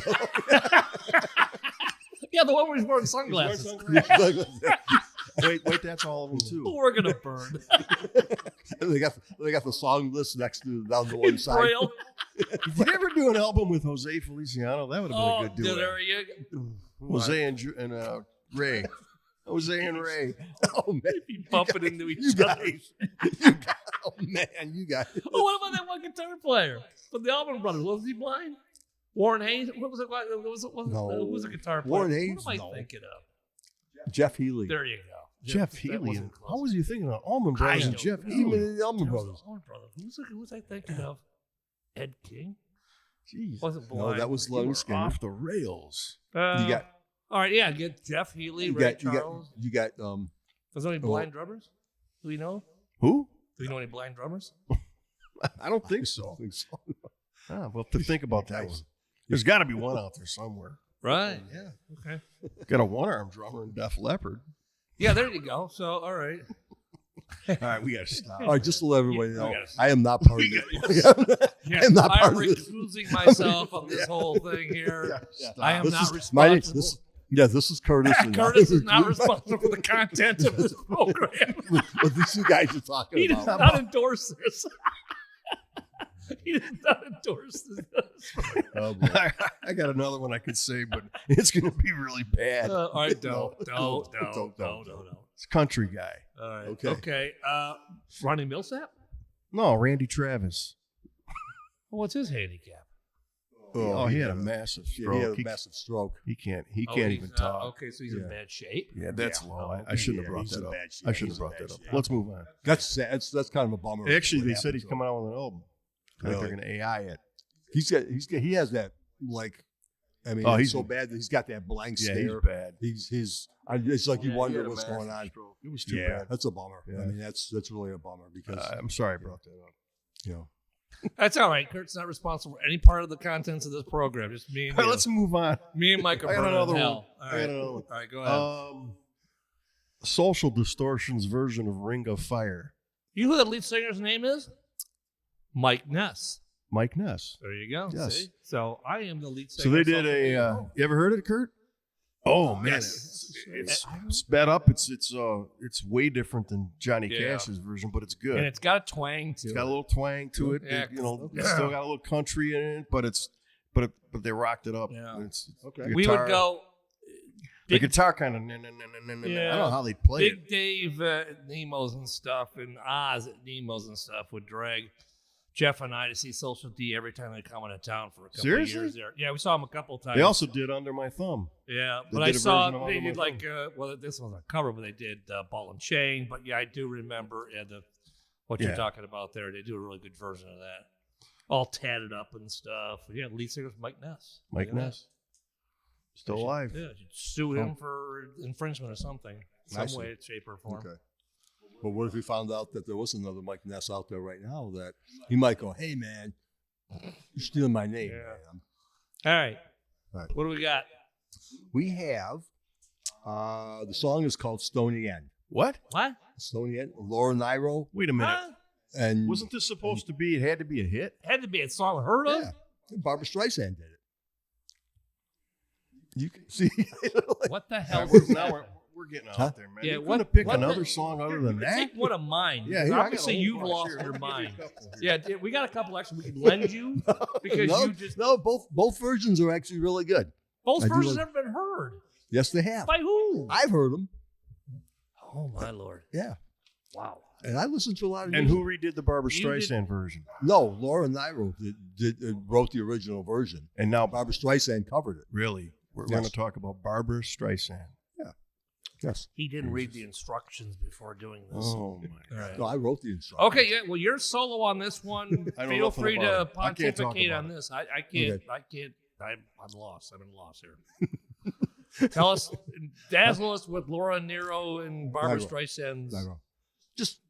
Speaker 4: Yeah, the one where he's wearing sunglasses.
Speaker 3: Wait, that's all of them too.
Speaker 4: We're gonna burn.
Speaker 2: they got the song list next to down the one side.
Speaker 4: Braille.
Speaker 3: Did you ever do an album with Jose Feliciano? That would have been a good duet.
Speaker 4: there you go.
Speaker 3: Jose and Ray. Jose and Ray.
Speaker 2: Oh man,
Speaker 4: Be bumping into each
Speaker 2: you
Speaker 4: other.
Speaker 2: guys. Oh man, you guys.
Speaker 4: Oh, what about that one guitar player from the Allman Brothers? Was he blind? Warren Haynes. What was it?
Speaker 2: No.
Speaker 4: Who was a guitar player?
Speaker 2: Warren Haynes?
Speaker 4: What am I
Speaker 2: No.
Speaker 4: thinking of?
Speaker 2: Jeff Healy.
Speaker 4: There you go.
Speaker 3: Jeff
Speaker 4: That
Speaker 3: Healy.
Speaker 4: wasn't close.
Speaker 3: How was you thinking of Allman Brothers and
Speaker 4: don't
Speaker 3: Jeff
Speaker 4: know.
Speaker 3: Healy?
Speaker 2: Even the Allman
Speaker 4: There was
Speaker 2: Brothers.
Speaker 4: Allman Brothers. Who was I thinking of? Ed King?
Speaker 3: Jeez.
Speaker 4: Wasn't
Speaker 2: No,
Speaker 4: blind.
Speaker 2: that was
Speaker 3: You
Speaker 2: Lenny
Speaker 3: were
Speaker 2: Skinner.
Speaker 3: off the rails.
Speaker 2: You got
Speaker 4: All right, yeah, get Jeff Healy,
Speaker 2: you
Speaker 4: Ray
Speaker 2: got
Speaker 4: Charles.
Speaker 2: you got
Speaker 4: Was there any blind drummers? Do we know?
Speaker 3: Who?
Speaker 4: Do we know any blind drummers?
Speaker 3: I don't think so.
Speaker 2: I think so.
Speaker 3: We'll have to think about that one. There's got to be one out there somewhere.
Speaker 4: Right. Yeah. Okay.
Speaker 3: Got a one-arm drummer in Def Leppard.
Speaker 4: Yeah, there you go. So, all right.
Speaker 3: All right, we got to stop.
Speaker 2: All right, just to let everybody
Speaker 4: We
Speaker 2: know,
Speaker 4: gotta-
Speaker 2: I am not part of
Speaker 3: We
Speaker 2: this.
Speaker 4: Yeah,
Speaker 2: I am not part
Speaker 4: I'm
Speaker 2: of this.
Speaker 4: recusing myself of this whole thing here. I am
Speaker 2: This
Speaker 4: not
Speaker 2: is
Speaker 4: responsible.
Speaker 2: this is Curtis. and
Speaker 4: Curtis is not responsible for the content of this program.
Speaker 2: What these two guys are talking
Speaker 4: He does
Speaker 2: about.
Speaker 4: not endorse this. He does not endorse this.
Speaker 2: Oh, boy.
Speaker 3: I got another one I could say, but it's going to be really bad.
Speaker 4: All right, don't.
Speaker 2: Don't.
Speaker 3: It's a country guy.
Speaker 4: All right.
Speaker 2: Okay.
Speaker 4: Okay. Ronnie Millsap?
Speaker 3: No, Randy Travis.
Speaker 4: What's his handicap?
Speaker 3: Oh, he had a massive
Speaker 2: Yeah,
Speaker 3: stroke.
Speaker 2: he had a massive stroke.
Speaker 3: He can't
Speaker 4: He's
Speaker 3: even talk.
Speaker 4: Okay, so he's in
Speaker 2: Yeah.
Speaker 4: bad shape.
Speaker 3: Yeah, that's
Speaker 2: Yeah.
Speaker 3: low. I shouldn't have
Speaker 2: Yeah,
Speaker 3: brought
Speaker 2: he's
Speaker 3: that
Speaker 2: in
Speaker 3: up.
Speaker 2: bad shape.
Speaker 3: I shouldn't
Speaker 2: He's
Speaker 3: have
Speaker 2: in
Speaker 3: brought
Speaker 2: bad
Speaker 3: that up.
Speaker 2: shape.
Speaker 3: Let's move on.
Speaker 2: That's sad. That's kind of a bummer.
Speaker 3: Actually,
Speaker 2: what
Speaker 3: they said
Speaker 2: happened
Speaker 3: he's
Speaker 2: to
Speaker 3: coming
Speaker 2: him.
Speaker 3: out with an album. I think they're
Speaker 2: Really?
Speaker 3: going to AI it.
Speaker 2: He has that like. I mean,
Speaker 3: Oh,
Speaker 2: it's
Speaker 3: he's-
Speaker 2: so bad that he's got that blank
Speaker 3: Yeah,
Speaker 2: stare.
Speaker 3: he's bad.
Speaker 2: It's like you
Speaker 3: Yeah, he
Speaker 2: wonder
Speaker 3: had a
Speaker 2: what's
Speaker 3: massive
Speaker 2: going on.
Speaker 3: stroke. It was too
Speaker 2: Yeah,
Speaker 3: bad.
Speaker 2: that's a bummer.
Speaker 3: Yeah.
Speaker 2: I mean, that's really a bummer because
Speaker 3: I'm sorry I brought that up.
Speaker 2: you know.
Speaker 4: That's all right. Kurt's not responsible for any part of the contents of this program. Just me and
Speaker 3: All right,
Speaker 4: you.
Speaker 3: let's move on.
Speaker 4: Me and Mike are
Speaker 3: I got
Speaker 4: burning
Speaker 3: another
Speaker 4: hell.
Speaker 3: one.
Speaker 4: All
Speaker 3: I
Speaker 4: right.
Speaker 3: got another one.
Speaker 4: All right, go ahead.
Speaker 3: Social Distortion's version of Ring of Fire.
Speaker 4: You know who the lead singer's name is? Mike Ness.
Speaker 3: Mike Ness.
Speaker 4: There you go.
Speaker 3: Yes.
Speaker 4: See? So I am the lead singer.
Speaker 3: So they
Speaker 4: of
Speaker 3: did
Speaker 4: Social
Speaker 3: a.
Speaker 4: Media.
Speaker 3: You ever heard it, Kurt? Oh man,
Speaker 4: Yes.
Speaker 3: it's sped up. It's way different than Johnny
Speaker 4: Yeah.
Speaker 3: Cash's version, but it's good.
Speaker 4: And it's got a twang to
Speaker 3: It's
Speaker 4: it.
Speaker 3: got a little twang to it.
Speaker 4: Yeah.
Speaker 3: It's still got a little country in it, but but they rocked it up.
Speaker 4: Yeah.
Speaker 2: Okay.
Speaker 3: the
Speaker 4: We
Speaker 3: guitar-
Speaker 4: would go.
Speaker 3: The
Speaker 4: Big,
Speaker 3: guitar kind of. I don't know how they play
Speaker 4: Big
Speaker 3: it.
Speaker 4: Dave at Nemo's and stuff, and Oz at Nemo's and stuff would drag Jeff and I to see Social D every time they come into town for a couple
Speaker 3: Seriously?
Speaker 4: of years there. Yeah, we saw them a couple of times.
Speaker 3: They also did Under My Thumb.
Speaker 4: Yeah,
Speaker 3: They
Speaker 4: but I
Speaker 3: did a
Speaker 4: saw
Speaker 3: version of
Speaker 4: they
Speaker 3: Under
Speaker 4: did
Speaker 3: My
Speaker 4: like well, this was a cover, but they did Ball and Chain. But yeah, I do remember what you're
Speaker 3: Yeah.
Speaker 4: talking about there. They do a really good version of that, all tatted up and stuff. Yeah, lead singer was Mike Ness.
Speaker 3: Mike
Speaker 4: Look at that.
Speaker 3: Ness. Still alive.
Speaker 4: Yeah, you'd sue him for infringement or something,
Speaker 2: I
Speaker 4: some
Speaker 2: see.
Speaker 4: way, shape, or form.
Speaker 2: Okay. But what if we found out that there was another Mike Ness out there right now that he might go, hey, man, you're stealing my name,
Speaker 4: Yeah.
Speaker 2: man.
Speaker 4: All right.
Speaker 2: All right.
Speaker 4: What do we got?
Speaker 2: We have, the song is called Stony End.
Speaker 3: What?
Speaker 4: What?
Speaker 2: Stony End, Laura Nyro.
Speaker 3: Wait a minute.
Speaker 4: Huh?
Speaker 2: And
Speaker 3: Wasn't this supposed to be? It had to be a hit.
Speaker 4: Had to be a song heard of.
Speaker 2: yeah, Barbara Streisand did it. You can see.
Speaker 4: What the hell?
Speaker 3: Now we're getting out
Speaker 2: Huh?
Speaker 3: there, man.
Speaker 4: Yeah,
Speaker 3: You
Speaker 4: what-
Speaker 3: couldn't pick
Speaker 4: what
Speaker 3: another
Speaker 4: the-
Speaker 3: song other than that.
Speaker 4: Take one of mine.
Speaker 3: Yeah, here, I got a
Speaker 4: Obviously,
Speaker 3: whole
Speaker 4: you've
Speaker 3: bunch.
Speaker 4: lost
Speaker 3: Here,
Speaker 4: your
Speaker 3: let me give you a
Speaker 4: mind.
Speaker 3: couple here.
Speaker 4: Yeah, we got a couple extra we can lend you because
Speaker 2: no,
Speaker 4: you just
Speaker 2: no, both versions are actually really good.
Speaker 4: both
Speaker 2: I do
Speaker 4: versions
Speaker 2: like-
Speaker 4: have been heard.
Speaker 2: Yes, they have.
Speaker 4: By who?
Speaker 2: I've heard them.
Speaker 4: Oh my lord!
Speaker 2: Yeah,
Speaker 4: Wow.
Speaker 2: and I listened to a lot of.
Speaker 3: And
Speaker 2: music.
Speaker 3: who redid the Barbara
Speaker 4: You did-
Speaker 3: Streisand version?
Speaker 2: No, Laura Nyro wrote the original version.
Speaker 3: And now,
Speaker 2: Barbara Streisand covered it.
Speaker 3: really, we're
Speaker 2: Yes.
Speaker 3: going to talk about Barbara Streisand.
Speaker 2: Yes.
Speaker 4: He didn't read the instructions before doing this.
Speaker 3: Oh my!
Speaker 4: All right.
Speaker 2: No, I wrote the instructions.
Speaker 4: Okay, yeah. Well, you're solo on this one.
Speaker 3: I know
Speaker 4: Feel
Speaker 3: nothing
Speaker 4: free to
Speaker 3: about it. I can't talk
Speaker 4: pontificate
Speaker 3: about
Speaker 4: on
Speaker 3: it.
Speaker 4: this. I can't.
Speaker 2: Okay.
Speaker 4: I can't. I'm lost. I'm in loss here. Tell us, dazzle us with Laura Nero and Barbara
Speaker 2: Nyro.
Speaker 4: Streisand's.
Speaker 2: Nyro. Just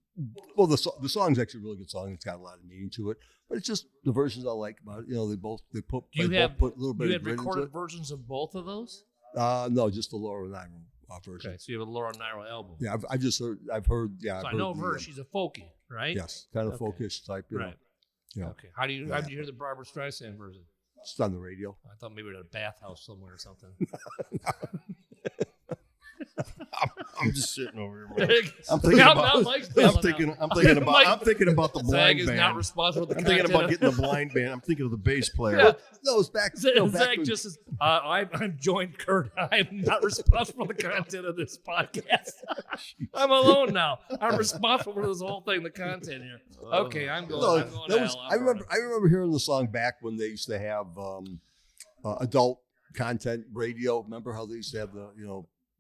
Speaker 2: well, the song's actually a really good song. It's got a lot of meaning to it, but it's just the versions I like about it. You know, they both put
Speaker 4: Do you
Speaker 2: they
Speaker 4: have-
Speaker 2: both put a little bit
Speaker 4: You
Speaker 2: of
Speaker 4: had
Speaker 2: grit into
Speaker 4: recorded
Speaker 2: it.
Speaker 4: versions of both of those.
Speaker 2: No, just the Laura Nyro version.
Speaker 4: Okay, so you have a Laura Niro album.
Speaker 2: Yeah, I've just heard. I've heard. Yeah,
Speaker 4: So
Speaker 2: I've
Speaker 4: I know
Speaker 2: heard
Speaker 4: of her.
Speaker 2: the,
Speaker 4: She's a folkie, right?
Speaker 2: yes, kind of
Speaker 4: Okay.
Speaker 2: folkish type. You know.
Speaker 4: Right.
Speaker 2: Yeah.
Speaker 4: Okay. How did you hear the Barbara Streisand version?
Speaker 2: It's on the radio.
Speaker 4: I thought maybe at a bathhouse somewhere or something.
Speaker 3: I'm just sitting over here, man.
Speaker 4: I'm
Speaker 3: thinking
Speaker 4: now,
Speaker 3: about-
Speaker 4: now Mike's
Speaker 3: I'm
Speaker 4: bailing out.
Speaker 3: thinking about.
Speaker 4: Mike-
Speaker 3: I'm thinking about the
Speaker 4: Zag
Speaker 3: blind
Speaker 4: is
Speaker 3: band.
Speaker 4: not responsible for the
Speaker 3: I'm thinking
Speaker 4: content
Speaker 3: about
Speaker 4: of-
Speaker 3: getting the blind band. I'm thinking of the bass player.
Speaker 4: Yeah.
Speaker 2: No, it's back.
Speaker 4: Zag,
Speaker 2: no, back
Speaker 4: Zag
Speaker 2: when-
Speaker 4: just says, I'm joined Kurt. I am not responsible for the content of this podcast. I'm alone now. I'm responsible for this whole thing, the content here. Okay, I'm going.
Speaker 2: No,
Speaker 4: I'm going
Speaker 2: that
Speaker 4: to
Speaker 2: was,
Speaker 4: hell.
Speaker 2: I remember hearing the song back when they used to have adult content radio. Remember how they used to have the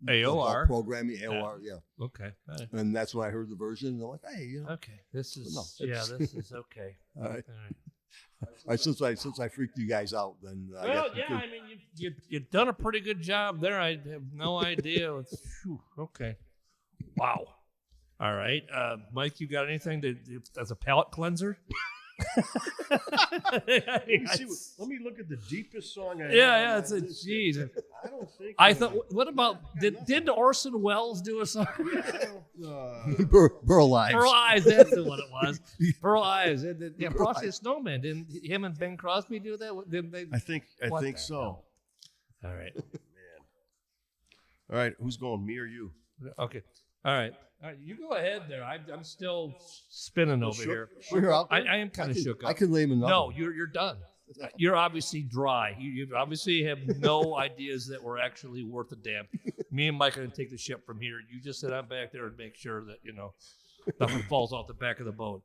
Speaker 4: AOR.
Speaker 2: adult programming AOR, yeah.
Speaker 4: Okay. All right.
Speaker 2: And that's when I heard the version. And I'm like, hey,
Speaker 4: Okay. This is
Speaker 2: No,
Speaker 4: yeah.
Speaker 2: it's-
Speaker 4: This is okay.
Speaker 2: all right.
Speaker 4: All right.
Speaker 2: All right, since I freaked you guys out, then I
Speaker 4: Well,
Speaker 2: guess we
Speaker 4: yeah.
Speaker 2: could-
Speaker 4: I mean, you've done a pretty good job there. I have no idea. Okay. Wow. All right, Mike. You got anything as a palate cleanser?
Speaker 3: Let me look at the deepest song I have.
Speaker 4: Yeah, it's a geez.
Speaker 3: I don't think.
Speaker 4: I thought, what about did Orson Welles do a song?
Speaker 2: Burl Ives.
Speaker 4: Pearl Eyes, that's what it was. Pearl Eyes. Yeah, Frosty the Snowman. Didn't him and Ben Crosby do that? Didn't they?
Speaker 3: I think
Speaker 4: What the
Speaker 3: so.
Speaker 4: hell? All right.
Speaker 3: All right, who's going? Me or you?
Speaker 4: Okay. All right. You go ahead there. I'm still spinning over here.
Speaker 2: We're out
Speaker 4: I
Speaker 2: there.
Speaker 4: am kind of shook up.
Speaker 2: I can name another.
Speaker 4: No, you're done. You're obviously dry. You obviously have no ideas that we're actually worth a damn. Me and Mike are going to take the ship from here. You just sit on back there and make sure that, nothing falls off the back of the boat.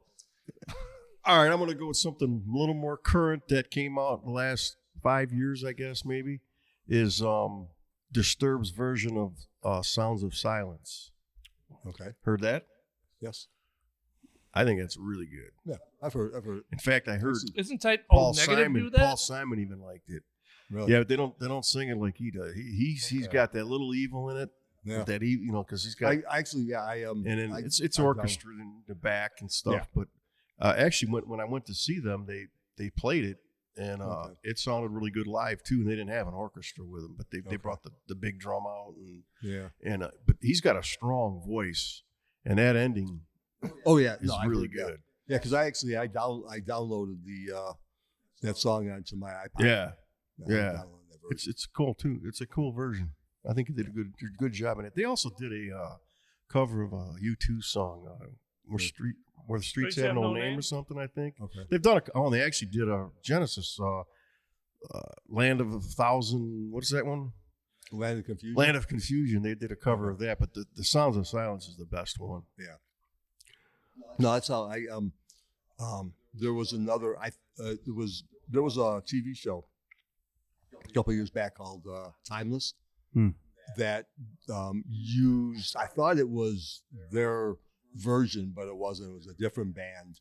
Speaker 3: All right, I'm going to go with something a little more current that came out in the last 5 years, I guess, maybe, is Disturbed's version of Sounds of Silence.
Speaker 2: Okay.
Speaker 3: Heard that?
Speaker 2: Yes.
Speaker 3: I think that's really good.
Speaker 2: Yeah. I've heard.
Speaker 3: In fact, I heard
Speaker 4: Isn't Tight
Speaker 3: Paul
Speaker 4: Old Negative
Speaker 3: Simon.
Speaker 4: do that?
Speaker 3: Paul Simon even liked it.
Speaker 2: Really.
Speaker 3: Yeah, but they don't sing it like he does. He's got that little evil in it.
Speaker 2: Yeah.
Speaker 3: That because he's got.
Speaker 2: I actually, yeah,
Speaker 3: and then it's
Speaker 2: I
Speaker 3: orchestrated in the back and stuff.
Speaker 2: Yeah.
Speaker 3: But actually, when I went to see them, they played it, and
Speaker 2: Okay.
Speaker 3: it sounded really good live too. And they didn't have an orchestra with them, but they
Speaker 2: Okay.
Speaker 3: brought the big drum out,
Speaker 2: yeah.
Speaker 3: but he's got a strong voice, and that ending
Speaker 2: Oh yeah,
Speaker 3: is
Speaker 2: I
Speaker 3: really
Speaker 2: heard that.
Speaker 3: good.
Speaker 2: Yeah, because I downloaded that song onto my iPod.
Speaker 3: Yeah,
Speaker 2: I
Speaker 3: yeah.
Speaker 2: downloaded that version.
Speaker 3: it's cool too. It's a cool version. I think they did a good job in it. They also did a cover of a U2 song, where the streets have no name or something. I think
Speaker 2: Okay.
Speaker 3: they've done they actually did a Genesis Land of a Thousand. What is that one?
Speaker 2: Land of Confusion.
Speaker 3: Land of Confusion. They did a cover of that, but the Sounds of Silence is the best one.
Speaker 2: No, that's how I there was another. There was a TV show a couple of years back called Timeless that used. I thought it was their version, but it wasn't. It was a different band.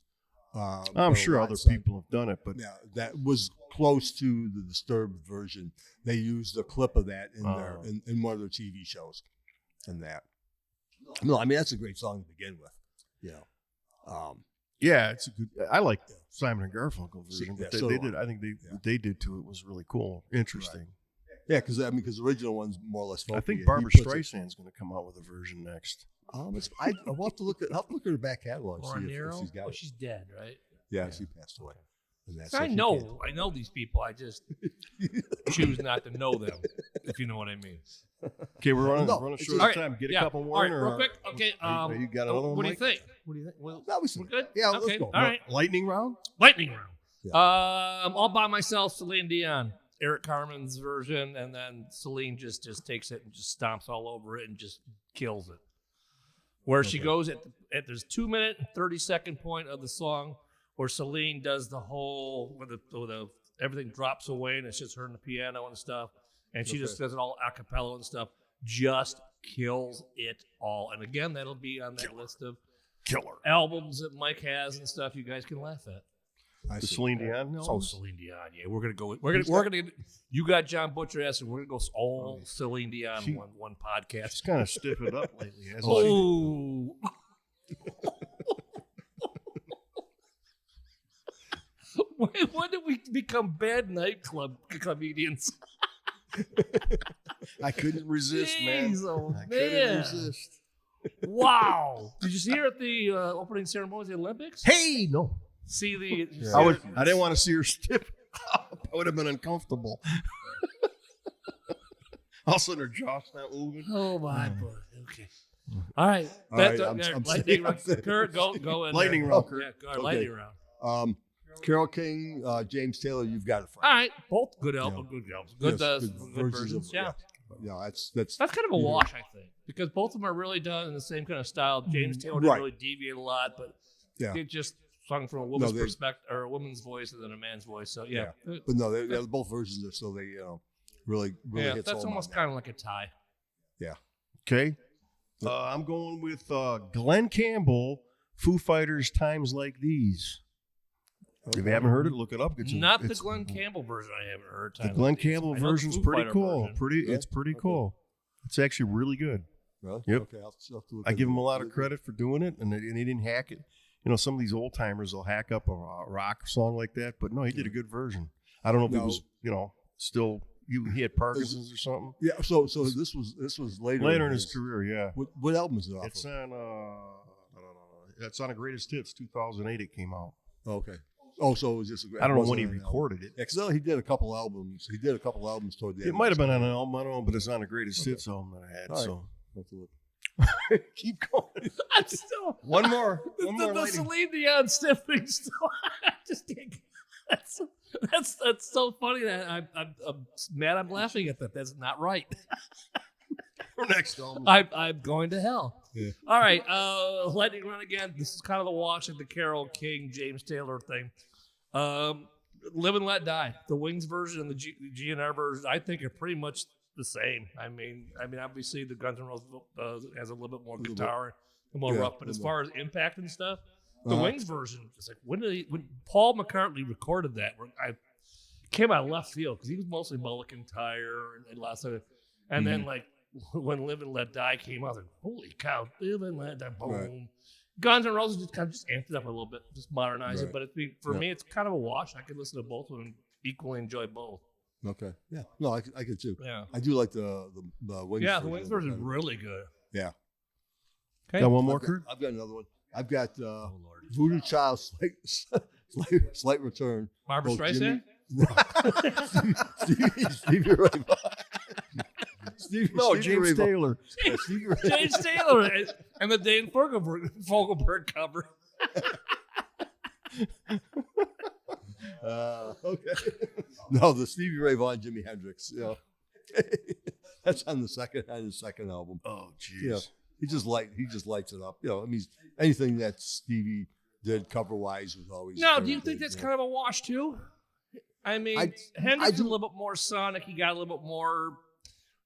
Speaker 3: I'm sure other people have done it, but
Speaker 2: yeah, that was close to the Disturbed version. They used a clip of that in their in one of their TV shows, and that. No, I mean that's a great song to begin with.
Speaker 3: yeah, it's a good. I like Simon and Garfunkel version, but
Speaker 2: so
Speaker 3: they
Speaker 2: do
Speaker 3: did. I think what they did to it was really cool, interesting.
Speaker 2: Yeah, because the original one's more or less.
Speaker 3: I think
Speaker 2: folky,
Speaker 3: Barbara
Speaker 2: and he puts it-
Speaker 3: Streisand's going to come out with a version next.
Speaker 2: I'll have to look at her back catalog.
Speaker 4: Or
Speaker 2: See if
Speaker 4: Nero.
Speaker 2: she's got
Speaker 4: Oh,
Speaker 2: it.
Speaker 4: she's dead, right?
Speaker 2: Yeah, she passed away. And that's
Speaker 4: I
Speaker 2: so she
Speaker 4: know these people. I just choose not to know them, if you know what I mean.
Speaker 3: Okay, we're running
Speaker 2: No,
Speaker 3: running
Speaker 2: it's
Speaker 3: short
Speaker 2: just-
Speaker 3: of time. Get
Speaker 4: yeah.
Speaker 3: a couple more.
Speaker 4: All right,
Speaker 3: or,
Speaker 4: real quick. Okay.
Speaker 3: you got another one,
Speaker 4: What do you
Speaker 3: Mike?
Speaker 4: think? What do you think? Well,
Speaker 2: That was
Speaker 4: we're good.
Speaker 2: Yeah,
Speaker 4: Okay.
Speaker 2: let's go.
Speaker 4: All right.
Speaker 3: Lightning round.
Speaker 4: Lightning round.
Speaker 2: Yeah.
Speaker 4: All by myself. Celine Dion, Eric Carmen's version, and then Celine just takes it and just stomps all over it and just kills it. Where she goes at there's 2 minute and 30-second point of the song where Celine does the whole where the everything drops away and it's just her and the piano and stuff, and she just does it all a cappella and stuff. Just kills it all. And again, that'll be on that list of
Speaker 3: Killer.
Speaker 4: albums that Mike has and stuff. You guys can laugh at.
Speaker 2: I
Speaker 3: The
Speaker 2: see.
Speaker 3: Celine Dion.
Speaker 4: So
Speaker 3: albums?
Speaker 4: Celine Dion, yeah, we're gonna go. We're gonna. You got John Butcher ass, and we're gonna go all Celine Dion
Speaker 3: She-
Speaker 4: one podcast.
Speaker 3: She's kind of stiffened up lately. Hasn't she?
Speaker 4: Oh. when did we become bad nightclub comedians?
Speaker 3: I couldn't resist, man.
Speaker 4: Jeez, oh,
Speaker 3: I couldn't
Speaker 4: man.
Speaker 3: resist.
Speaker 4: Wow! Did you see her at the opening ceremony of the Olympics?
Speaker 3: Hey, no.
Speaker 4: See the?
Speaker 3: I didn't want to see her stiff up. I would have been uncomfortable. All of a sudden, her jaw's not moving.
Speaker 4: Oh my boy. Okay. All right.
Speaker 2: All right,
Speaker 4: That-
Speaker 2: I'm
Speaker 4: lightning
Speaker 2: saying-
Speaker 4: round. Kurt, go in
Speaker 3: Lightning
Speaker 4: there.
Speaker 3: round, Kurt.
Speaker 4: Yeah, go ahead, lightning round.
Speaker 2: Carole King, James Taylor, you've got it.
Speaker 4: All right, both good albums,
Speaker 2: Yeah.
Speaker 4: good albums, good,
Speaker 2: Yes,
Speaker 4: good versions. Yeah.
Speaker 2: Yeah, that's
Speaker 4: That's kind of a wash, I think, because both of them are really done in the same kind of style. James Taylor didn't
Speaker 2: Right.
Speaker 4: really deviate a lot, but
Speaker 2: yeah.
Speaker 4: it just sung from a woman's
Speaker 2: they-
Speaker 4: perspective or a woman's voice and then a man's voice. So yeah,
Speaker 2: But no, they're both versions are so they really
Speaker 4: yeah,
Speaker 2: hits
Speaker 4: that's
Speaker 2: home
Speaker 4: almost
Speaker 2: on that.
Speaker 4: kind of like a tie.
Speaker 3: Okay. I'm going with Glenn Campbell, Foo Fighters, Times Like These. If you haven't heard it, look it up.
Speaker 4: Not the Glenn Campbell version. I haven't heard.
Speaker 3: The
Speaker 4: Time
Speaker 3: Glenn
Speaker 4: Like These.
Speaker 3: Campbell
Speaker 4: I know the
Speaker 3: version's
Speaker 4: Foo
Speaker 3: pretty
Speaker 4: Fighter
Speaker 3: cool.
Speaker 4: version.
Speaker 3: It's pretty cool. It's actually really good.
Speaker 2: Really?
Speaker 3: Yep.
Speaker 2: Okay, I'll have to look
Speaker 3: I
Speaker 2: at
Speaker 3: give
Speaker 2: it.
Speaker 3: him a lot of credit for doing it, and he didn't hack it. You know, some of these old timers will hack up a rock song like that, but no, he did a good version. I don't know if it
Speaker 2: No.
Speaker 3: was, still he had Parkinson's or something.
Speaker 2: Yeah, so this was
Speaker 3: Later in his career, yeah.
Speaker 2: What album is it off
Speaker 3: It's
Speaker 2: of?
Speaker 3: on it's on a Greatest Hits 2008. It came out.
Speaker 2: Oh, okay. Oh, so it was just.
Speaker 3: I don't know when
Speaker 2: wasn't
Speaker 3: he
Speaker 2: on an album.
Speaker 3: recorded it.
Speaker 2: Yeah, because he did a couple albums. He did a couple albums toward the end.
Speaker 3: It might have been on an album, I don't know, but it's on a Greatest Hits album that I had.
Speaker 2: All right.
Speaker 3: So
Speaker 2: I'll have to look.
Speaker 3: keep going.
Speaker 4: I'm still
Speaker 3: One more
Speaker 4: the
Speaker 3: lightning.
Speaker 4: Celine Dion stiff thing. Still, I just can't. That's so funny that I'm mad. I'm laughing at that. That's not right.
Speaker 3: For next album.
Speaker 4: I'm going to hell.
Speaker 2: Yeah.
Speaker 4: All right, lightning round again. This is kind of the wash of the Carole King, James Taylor thing. Live and Let Die. The Wings version and the GNR version, I think, are pretty much the same. I mean, obviously the Guns N' Roses has a little bit more guitar and more
Speaker 2: Yeah,
Speaker 4: rough, but as far as impact and stuff, the
Speaker 2: Uh-huh.
Speaker 4: Wings version is like when Paul McCartney recorded that, I came out of left field because he was mostly Mulligan Tire and lots of, and then like when Live and Let Die came out, I was like, holy cow, Live and Let Die, boom.
Speaker 2: Right.
Speaker 4: Guns N' Roses just kind of just amped it up a little bit, just modernize it.
Speaker 2: Right.
Speaker 4: But for me, it's kind of a wash. I could listen to both of them and equally enjoy both.
Speaker 2: Okay. Yeah. No, I could too.
Speaker 4: Yeah.
Speaker 2: I do like the Wings.
Speaker 4: Yeah, the
Speaker 2: version
Speaker 4: Wings
Speaker 2: of it
Speaker 4: version is
Speaker 2: better.
Speaker 4: really good.
Speaker 2: Yeah.
Speaker 4: Okay.
Speaker 3: Got one more, Kurt?
Speaker 2: I've got another one. I've got Voodoo Child slight return.
Speaker 4: Barbara
Speaker 2: Both
Speaker 4: Streisand?
Speaker 2: Stevie Ray Vaughan.
Speaker 3: No,
Speaker 2: Stevie
Speaker 3: James
Speaker 2: Ray Vaughan.
Speaker 3: Taylor.
Speaker 2: Yeah, Stevie Ray
Speaker 4: James Taylor and the Dane Fogelberg cover.
Speaker 2: Okay. No, the Stevie Ray Vaughan, Jimi Hendrix. Yeah. That's on his second album.
Speaker 3: Oh, jeez.
Speaker 2: Yeah. He just lights it up. I mean, anything that Stevie did cover wise was always.
Speaker 4: No,
Speaker 2: very
Speaker 4: do you think
Speaker 2: good,
Speaker 4: that's kind of a wash too? I mean,
Speaker 2: I
Speaker 4: Hendrix is a
Speaker 2: do-
Speaker 4: little bit more sonic. He got a little bit more,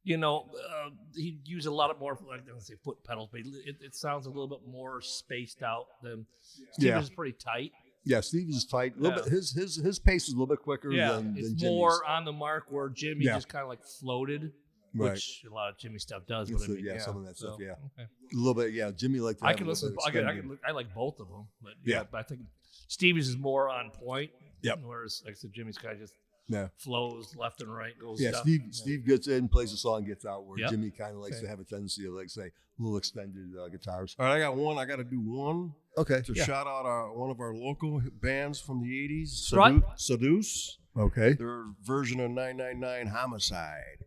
Speaker 4: he used a lot of more, like, I don't say foot pedals, but it sounds a little bit more spaced out than Stevens is pretty tight.
Speaker 2: Yeah, Steve is tight. A little
Speaker 4: Yeah.
Speaker 2: bit. His pace is a little bit quicker than
Speaker 4: It's
Speaker 2: Jimmy's.
Speaker 4: more on the mark where Jimmy
Speaker 2: Yeah.
Speaker 4: just kind of like floated,
Speaker 2: Right.
Speaker 4: which a lot of Jimmy stuff does.
Speaker 2: It's
Speaker 4: But I mean,
Speaker 2: some of that stuff. Yeah,
Speaker 4: okay.
Speaker 2: a little bit. Yeah, Jimmy liked. To
Speaker 4: I
Speaker 2: have
Speaker 4: can
Speaker 2: a little
Speaker 4: listen.
Speaker 2: bit
Speaker 4: I
Speaker 2: extended.
Speaker 4: like both of them, but
Speaker 2: Yeah.
Speaker 4: but I think Stevie's is more on point.
Speaker 2: Yep.
Speaker 4: Whereas, like I said, Jimmy's kind of just
Speaker 2: Yeah.
Speaker 4: flows left and right, goes.
Speaker 2: Yeah,
Speaker 4: stuff.
Speaker 2: Steve gets in, plays the song, gets out. Where
Speaker 4: Yep.
Speaker 2: Jimmy kind of likes
Speaker 4: Okay.
Speaker 2: to have a tendency of, like, say, a little extended guitars.
Speaker 3: All right, I got one. I got to do one
Speaker 2: Okay.
Speaker 3: to shout out one of our local bands from the 80s,
Speaker 4: Right.
Speaker 3: Seduce.
Speaker 2: Okay.
Speaker 3: Their version of 999 Homicide.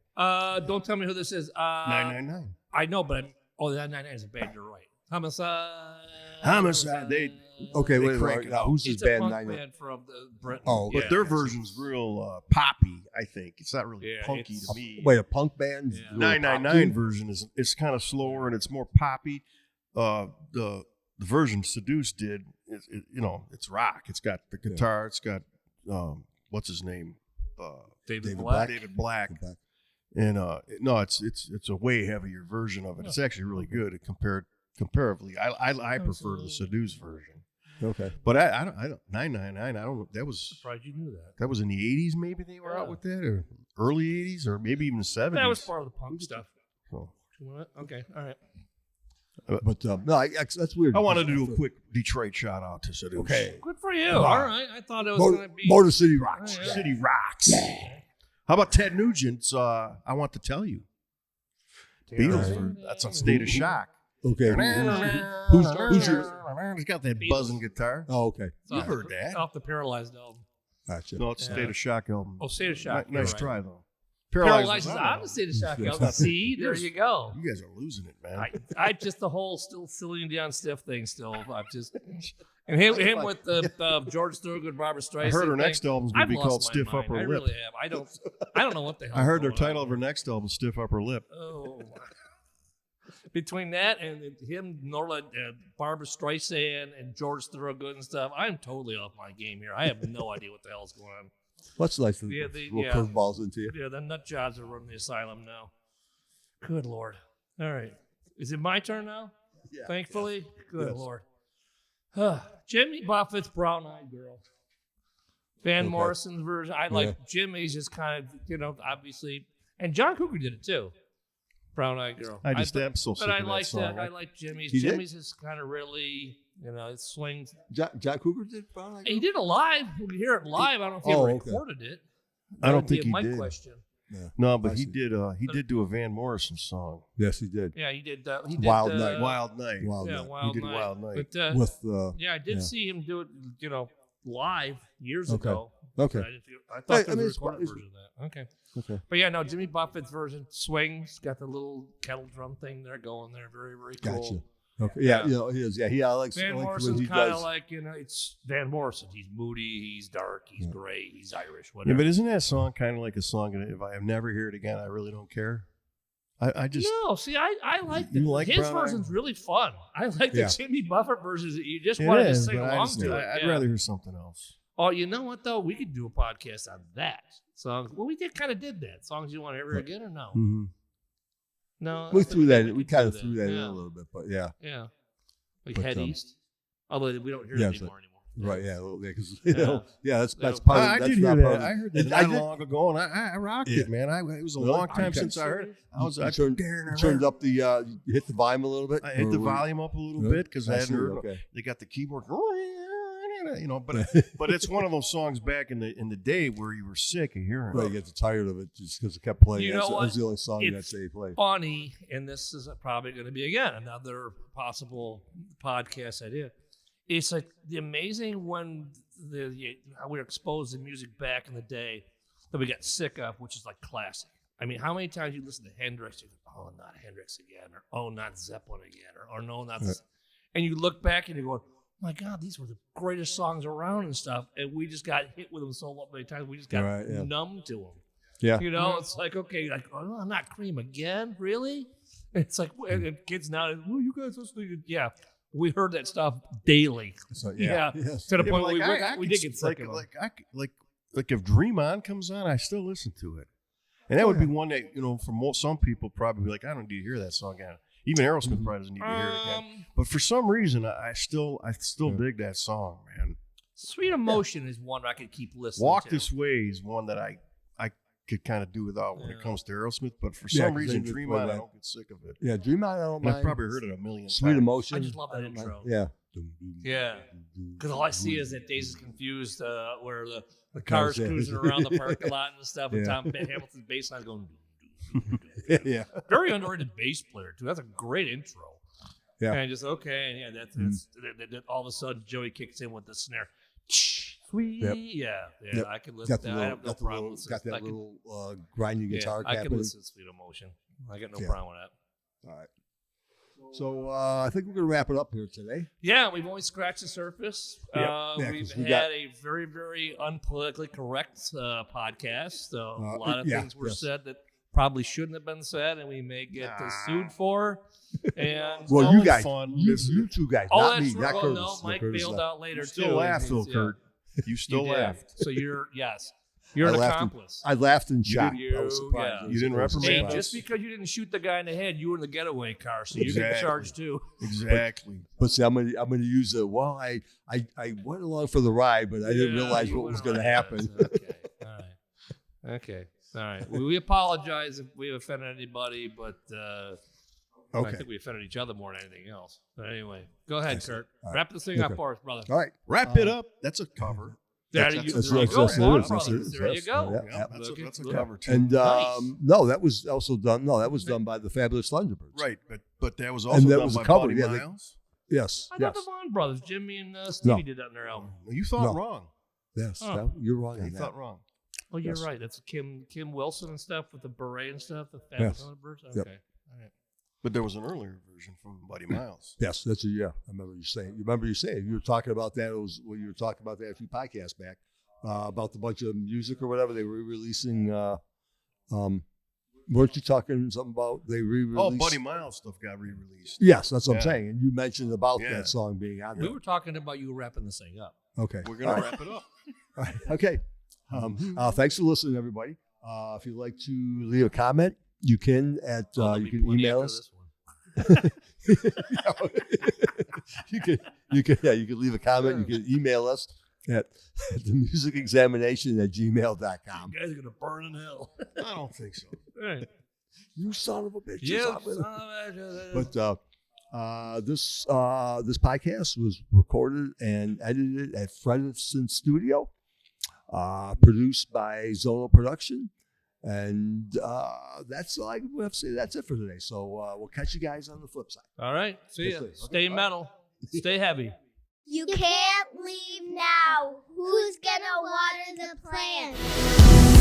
Speaker 4: Don't tell me who this is.
Speaker 3: 999.
Speaker 4: I know, but that 99 is a band. You're right.
Speaker 3: Homicide.
Speaker 2: Okay,
Speaker 3: They
Speaker 2: wait.
Speaker 3: crank it
Speaker 2: Now,
Speaker 3: out.
Speaker 2: who's his
Speaker 4: It's a
Speaker 2: band?
Speaker 4: punk
Speaker 2: 99?
Speaker 4: band from Britain.
Speaker 2: Oh,
Speaker 3: But their version's real poppy, I think. It's not really
Speaker 4: Yeah,
Speaker 3: punky
Speaker 4: it's-
Speaker 3: to me.
Speaker 2: Wait, a punk band?
Speaker 4: Yeah.
Speaker 3: 999 version it's kind of slower and it's more poppy. The version Seduce did, it's rock. It's got the guitar. It's got what's his name,
Speaker 4: David
Speaker 2: David
Speaker 4: Black.
Speaker 3: David Black.
Speaker 2: Black.
Speaker 3: And no, it's a way heavier version of it. It's actually really good comparatively. I prefer the Seduce version.
Speaker 2: Okay.
Speaker 3: But I don't 999. I don't know.
Speaker 4: Surprised you knew that.
Speaker 3: That was in the 80s. Maybe they were out with that, or early 80s, or maybe even 70s.
Speaker 4: That was part of the punk stuff.
Speaker 3: So,
Speaker 4: Okay, all right.
Speaker 2: But no, that's weird.
Speaker 3: I wanted to do a quick Detroit shout out to Seduce.
Speaker 2: Okay.
Speaker 4: Good for you. All right. I thought it was going to be.
Speaker 2: Motor City Rocks.
Speaker 4: Oh, yeah.
Speaker 3: City rocks. How about Ted Nugent's I Want to Tell You? Beatles. That's on State of Shock.
Speaker 2: Okay.
Speaker 3: Who's your? He's got that buzzing guitar.
Speaker 2: Oh, okay.
Speaker 3: You've heard that.
Speaker 4: Off the Paralyzed album.
Speaker 2: Gotcha.
Speaker 3: No, it's State of Shock album.
Speaker 4: Oh, State of Shock.
Speaker 3: Nice
Speaker 4: You're
Speaker 3: try
Speaker 4: right.
Speaker 3: though.
Speaker 4: Paralyzed is on the State of Shock album. See, there you go.
Speaker 3: You guys are losing it, man.
Speaker 4: I just the whole still Celine Dion stiff thing still. I'm just and him with the George Thorogood, Barbara Streisand.
Speaker 3: I heard her
Speaker 4: thing.
Speaker 3: next album's gonna
Speaker 4: I've
Speaker 3: be
Speaker 4: lost
Speaker 3: called
Speaker 4: my
Speaker 3: Stiff
Speaker 4: mind.
Speaker 3: Upper
Speaker 4: I
Speaker 3: Lip.
Speaker 4: really have. I don't know what the hell.
Speaker 3: I heard their
Speaker 4: going on.
Speaker 3: title of her next album, Stiff Upper Lip.
Speaker 4: Oh, between that and him, Norla, Barbara Streisand, and George Thorogood and stuff, I'm totally off my game here. I have no idea what the hell's going on.
Speaker 2: What's nice to
Speaker 4: Yeah,
Speaker 2: throw curveballs into you.
Speaker 4: Yeah, the nut jobs are running the asylum now. Good Lord. All right. Is it my turn now?
Speaker 2: Yeah.
Speaker 4: Thankfully? Good
Speaker 2: Yes.
Speaker 4: Lord. Jimmy Buffett's Brown Eyed Girl. Van Morrison's version. I like Jimmy's just kind of, obviously. And John Cougar did it too. Brown Eyed Girl.
Speaker 3: I'm so sick
Speaker 4: But I
Speaker 3: of that
Speaker 4: like
Speaker 3: song.
Speaker 4: that. I like Jimmy's.
Speaker 2: He did?
Speaker 4: Jimmy's is kind of really, it swings.
Speaker 2: Jack Cougar did Brown Eyed Girl?
Speaker 4: He did it live. When you hear it live, I don't know if he
Speaker 2: Oh,
Speaker 4: ever
Speaker 2: okay.
Speaker 4: recorded it.
Speaker 3: I don't
Speaker 4: That would be
Speaker 3: think
Speaker 4: a
Speaker 3: he
Speaker 4: Mike
Speaker 3: did.
Speaker 4: question.
Speaker 3: No, but
Speaker 2: I
Speaker 3: he
Speaker 2: see.
Speaker 3: did. He did do a Van Morrison song,
Speaker 2: Yes, he did.
Speaker 4: Yeah, he did. He did
Speaker 2: Wild Night.
Speaker 3: Wild Night.
Speaker 2: Wild
Speaker 4: Yeah,
Speaker 2: Night.
Speaker 4: Wild
Speaker 3: He did
Speaker 4: Night.
Speaker 3: Wild Night.
Speaker 4: But
Speaker 2: With
Speaker 4: yeah, I did see him do it. Live years
Speaker 2: Okay.
Speaker 4: ago.
Speaker 2: Okay.
Speaker 4: I thought
Speaker 2: Hey,
Speaker 4: there was a
Speaker 2: it's-
Speaker 4: recorded
Speaker 2: it's-
Speaker 4: version of that. Okay.
Speaker 2: Okay.
Speaker 4: But yeah, no, Jimmy Buffett's version swings, got the little kettle drum thing there going there. Very, very cool.
Speaker 2: Gotcha. Okay. Yeah,
Speaker 4: Yeah.
Speaker 2: he is. Yeah, he likes
Speaker 4: Van
Speaker 2: when
Speaker 4: Morrison's
Speaker 2: he
Speaker 4: kind
Speaker 2: does.
Speaker 4: of like, it's Van Morrison. He's moody, he's dark, he's gray, he's Irish,
Speaker 3: Yeah,
Speaker 4: whatever.
Speaker 3: but isn't that song kind of like a song that if I never hear it again, I really don't care? I just
Speaker 4: No, see, I like
Speaker 3: You
Speaker 4: the,
Speaker 3: like
Speaker 4: his
Speaker 3: Brown Eyed?
Speaker 4: version's really fun. I like the
Speaker 2: Yeah.
Speaker 4: Jimmy Buffett versions that you just
Speaker 3: it
Speaker 4: want to
Speaker 3: is,
Speaker 4: sing
Speaker 3: but
Speaker 4: along to it.
Speaker 3: I'd
Speaker 4: Yeah.
Speaker 3: rather hear something else.
Speaker 4: Oh, you know what though? We could do a podcast on that songs. Well, we kind of did that. Songs you want to ever again or no?
Speaker 3: Mm-hmm.
Speaker 4: No,
Speaker 2: We
Speaker 4: I
Speaker 2: threw
Speaker 4: think
Speaker 2: that. We
Speaker 4: could
Speaker 2: kind
Speaker 4: do
Speaker 2: of threw that in
Speaker 4: Yeah.
Speaker 2: a little bit, but yeah,
Speaker 4: Yeah, like
Speaker 2: But,
Speaker 4: Head East. Although we don't hear
Speaker 2: yeah,
Speaker 4: it
Speaker 2: so-
Speaker 4: anymore.
Speaker 2: right? Yeah, a little bit because
Speaker 4: Yeah.
Speaker 2: that's
Speaker 4: So-
Speaker 2: part of.
Speaker 3: I
Speaker 2: That's
Speaker 3: did hear
Speaker 2: not
Speaker 3: that.
Speaker 2: part of-
Speaker 3: I heard that
Speaker 2: I
Speaker 3: not
Speaker 2: did-
Speaker 3: long ago, and I rocked
Speaker 2: Yeah.
Speaker 3: it, man. It was a
Speaker 2: Really?
Speaker 3: long time
Speaker 2: Okay.
Speaker 3: since I heard it. I
Speaker 2: turned up the. You hit the volume a little bit.
Speaker 3: I hit the
Speaker 2: Or-
Speaker 3: volume up a little
Speaker 2: Really?
Speaker 3: bit because I hadn't
Speaker 2: see,
Speaker 3: heard.
Speaker 2: okay.
Speaker 3: They got the keyboard, but it's one of those songs back in the day where you were sick of hearing
Speaker 2: Right,
Speaker 3: it.
Speaker 2: you get tired of it just because it kept playing.
Speaker 4: You know
Speaker 2: That was
Speaker 4: what?
Speaker 2: the only song that
Speaker 4: It's
Speaker 2: they played.
Speaker 4: Funny, and this is probably going to be again another possible podcast idea. It's like the amazing when how we were exposed to music back in the day that we got sick of, which is like classic. I mean, how many times you listen to Hendrix, you go, oh, not Hendrix again, or oh, not Zeppelin again, or no, not this. And you look back and you go, oh my God, these were the greatest songs around and stuff. And we just got hit with them so many times, we just got
Speaker 2: Right, yeah.
Speaker 4: numb to them.
Speaker 2: Yeah.
Speaker 4: You know, it's like, okay, like, oh, I'm not Cream again, really? It's like, and kids now, well, you guys listen to, yeah. we heard that stuff daily.
Speaker 2: So,
Speaker 4: Yeah.
Speaker 2: Yes.
Speaker 4: To the
Speaker 3: Yeah,
Speaker 4: point
Speaker 3: but
Speaker 4: where we did get sick of them.
Speaker 3: like if Dream On comes on, I still listen to it, and that would be one that for some people probably be like, I don't need to hear that song again. Even Aerosmith probably doesn't need to hear it again. But for some reason, I still dig that song, man.
Speaker 4: Sweet Emotion is one I could keep listening
Speaker 3: Walk
Speaker 4: to.
Speaker 3: This Way is one that I could kind of do without when it comes to Aerosmith, but for
Speaker 2: Yeah,
Speaker 3: some
Speaker 2: 'cause
Speaker 3: reason,
Speaker 2: they
Speaker 3: Dream
Speaker 2: play
Speaker 3: On, I
Speaker 2: that.
Speaker 3: don't get sick of it.
Speaker 2: Yeah, Dream On, I don't
Speaker 3: And
Speaker 2: mind.
Speaker 3: I've probably heard it a million
Speaker 2: Sweet
Speaker 3: times.
Speaker 2: Emotion.
Speaker 4: I just love that
Speaker 2: don't mind.
Speaker 4: intro.
Speaker 2: Yeah.
Speaker 4: Yeah. Because all I see is that Dazed and Confused where the car's
Speaker 2: yeah.
Speaker 4: cruising around the parking lot and stuff, and
Speaker 2: Yeah.
Speaker 4: Tom Hamilton's bass line going.
Speaker 2: Yeah.
Speaker 4: Very underrated bass player, too. That's a great intro.
Speaker 2: Yeah.
Speaker 4: And just, okay, and that's all of a sudden Joey kicks in with the snare. Sweet.
Speaker 2: Yep.
Speaker 4: Yeah. I can listen to that. I have no problem with
Speaker 2: got
Speaker 4: it.
Speaker 2: that little grinding guitar
Speaker 4: I can
Speaker 2: happening.
Speaker 4: listen to Sweet Emotion. I got no
Speaker 2: Yeah.
Speaker 4: problem with that.
Speaker 2: All right. So I think we're going to wrap it up here today.
Speaker 4: Yeah, we've only scratched the surface.
Speaker 2: Yeah,
Speaker 4: We've
Speaker 2: 'cause we
Speaker 4: had
Speaker 2: got-
Speaker 4: a very, very unpolitically correct podcast. So a lot of things were said that probably shouldn't have been said, and we may get sued for. And
Speaker 2: Well,
Speaker 3: all
Speaker 2: you
Speaker 3: in
Speaker 2: guys,
Speaker 3: fun.
Speaker 2: you two guys,
Speaker 4: oh,
Speaker 2: not
Speaker 4: that's
Speaker 2: me,
Speaker 4: right.
Speaker 2: not
Speaker 4: Well,
Speaker 2: Curtis.
Speaker 4: no, Mike
Speaker 2: Curtis
Speaker 4: bailed
Speaker 2: left.
Speaker 4: out later
Speaker 3: You
Speaker 4: too.
Speaker 3: still laughed, though,
Speaker 4: Yeah.
Speaker 3: Kurt. You still
Speaker 4: You did.
Speaker 3: laughed.
Speaker 4: So you're
Speaker 2: I
Speaker 4: an
Speaker 2: laughed
Speaker 4: accomplice.
Speaker 2: I laughed and shocked.
Speaker 4: You-
Speaker 2: I was surprised.
Speaker 4: yeah.
Speaker 3: You didn't
Speaker 2: I was
Speaker 3: reprimand
Speaker 4: Hey,
Speaker 2: surprised.
Speaker 4: just because you didn't shoot the guy in the head, you were in the getaway car, so you get
Speaker 3: Exactly.
Speaker 4: charged too.
Speaker 3: Exactly.
Speaker 2: But see, I'm gonna use it. Well, I went along for the ride, but I didn't realize
Speaker 4: you
Speaker 2: what
Speaker 4: went
Speaker 2: was going to
Speaker 4: around.
Speaker 2: happen.
Speaker 4: Okay. All right. Okay. All right. We apologize if we offended anybody, but I
Speaker 2: Okay.
Speaker 4: think we offended each other more than anything else. But anyway, go ahead,
Speaker 2: Yes.
Speaker 4: Kurt.
Speaker 2: All right.
Speaker 4: Wrap this thing up
Speaker 2: Okay.
Speaker 4: for us, brother.
Speaker 2: All right.
Speaker 3: Wrap it up. That's a cover.
Speaker 4: There
Speaker 3: That's-
Speaker 4: you
Speaker 3: that's-
Speaker 4: there you
Speaker 2: that's-
Speaker 4: go.
Speaker 2: that's-
Speaker 4: Bond
Speaker 2: that's-
Speaker 4: Brothers.
Speaker 2: that's-
Speaker 4: There you
Speaker 2: that's-
Speaker 4: go.
Speaker 2: yeah.
Speaker 3: Yeah, that's
Speaker 4: Look
Speaker 3: a
Speaker 4: at-
Speaker 3: cover too.
Speaker 2: And
Speaker 4: Nice.
Speaker 2: no, that was also done. No, that was done by the Fabulous Thunderbirds.
Speaker 3: Right, but that was also
Speaker 2: And that
Speaker 3: done
Speaker 2: was a
Speaker 3: by
Speaker 2: cover,
Speaker 3: Buddy
Speaker 2: yeah, they-
Speaker 3: Miles.
Speaker 2: Yes.
Speaker 4: I
Speaker 2: Yes.
Speaker 4: thought the Bond Brothers, Jimmy and Stevie, did that on their album.
Speaker 3: You thought
Speaker 2: No.
Speaker 3: wrong.
Speaker 2: Yes.
Speaker 4: Oh.
Speaker 2: that- you're wrong
Speaker 3: You
Speaker 2: on
Speaker 3: thought
Speaker 2: that.
Speaker 3: wrong.
Speaker 4: Oh, you're
Speaker 2: Yes.
Speaker 4: right. That's Kim Wilson and stuff with the beret and stuff. The Fabulous
Speaker 2: Yes.
Speaker 4: Thunderbirds. Okay.
Speaker 2: Yep.
Speaker 4: All right.
Speaker 3: But there was an earlier version from Buddy Miles.
Speaker 2: Yes, that's I remember you saying. You remember you saying you were talking about that. It was when you were talking about that a few podcasts back about the bunch of music or whatever they were releasing. Weren't you talking something about they re-released?
Speaker 3: Oh, Buddy Miles stuff got re-released.
Speaker 2: Yes, that's what I'm
Speaker 3: Yeah.
Speaker 2: saying. And you mentioned about
Speaker 3: Yeah.
Speaker 2: that song being on
Speaker 4: We
Speaker 2: there.
Speaker 4: were talking about you wrapping this thing up.
Speaker 2: Okay.
Speaker 3: We're gonna
Speaker 2: All right.
Speaker 3: wrap it up.
Speaker 2: All right. Okay. Thanks for listening, everybody. If you'd like to leave a comment, you can at
Speaker 4: Oh, there'll
Speaker 2: you
Speaker 4: be
Speaker 2: can
Speaker 4: plenty
Speaker 2: email
Speaker 4: after
Speaker 2: us.
Speaker 4: this one.
Speaker 2: you can leave a comment. You can email us at themusicexamination@gmail.com.
Speaker 4: You guys are gonna burn in hell.
Speaker 3: I don't think so.
Speaker 4: All right.
Speaker 2: You son of a bitch.
Speaker 4: You
Speaker 2: son of a-
Speaker 4: son of a-
Speaker 2: But this podcast was recorded and edited at Fredrickson Studio, produced by Zonal Production, and that's all I have to say. That's it for today. So we'll catch you guys on the flip side.
Speaker 4: All right. See
Speaker 2: Yes,
Speaker 4: ya.
Speaker 2: sir.
Speaker 4: Stay
Speaker 2: Okay,
Speaker 4: metal. Stay heavy.
Speaker 5: You can't leave now. Who's gonna water the plants?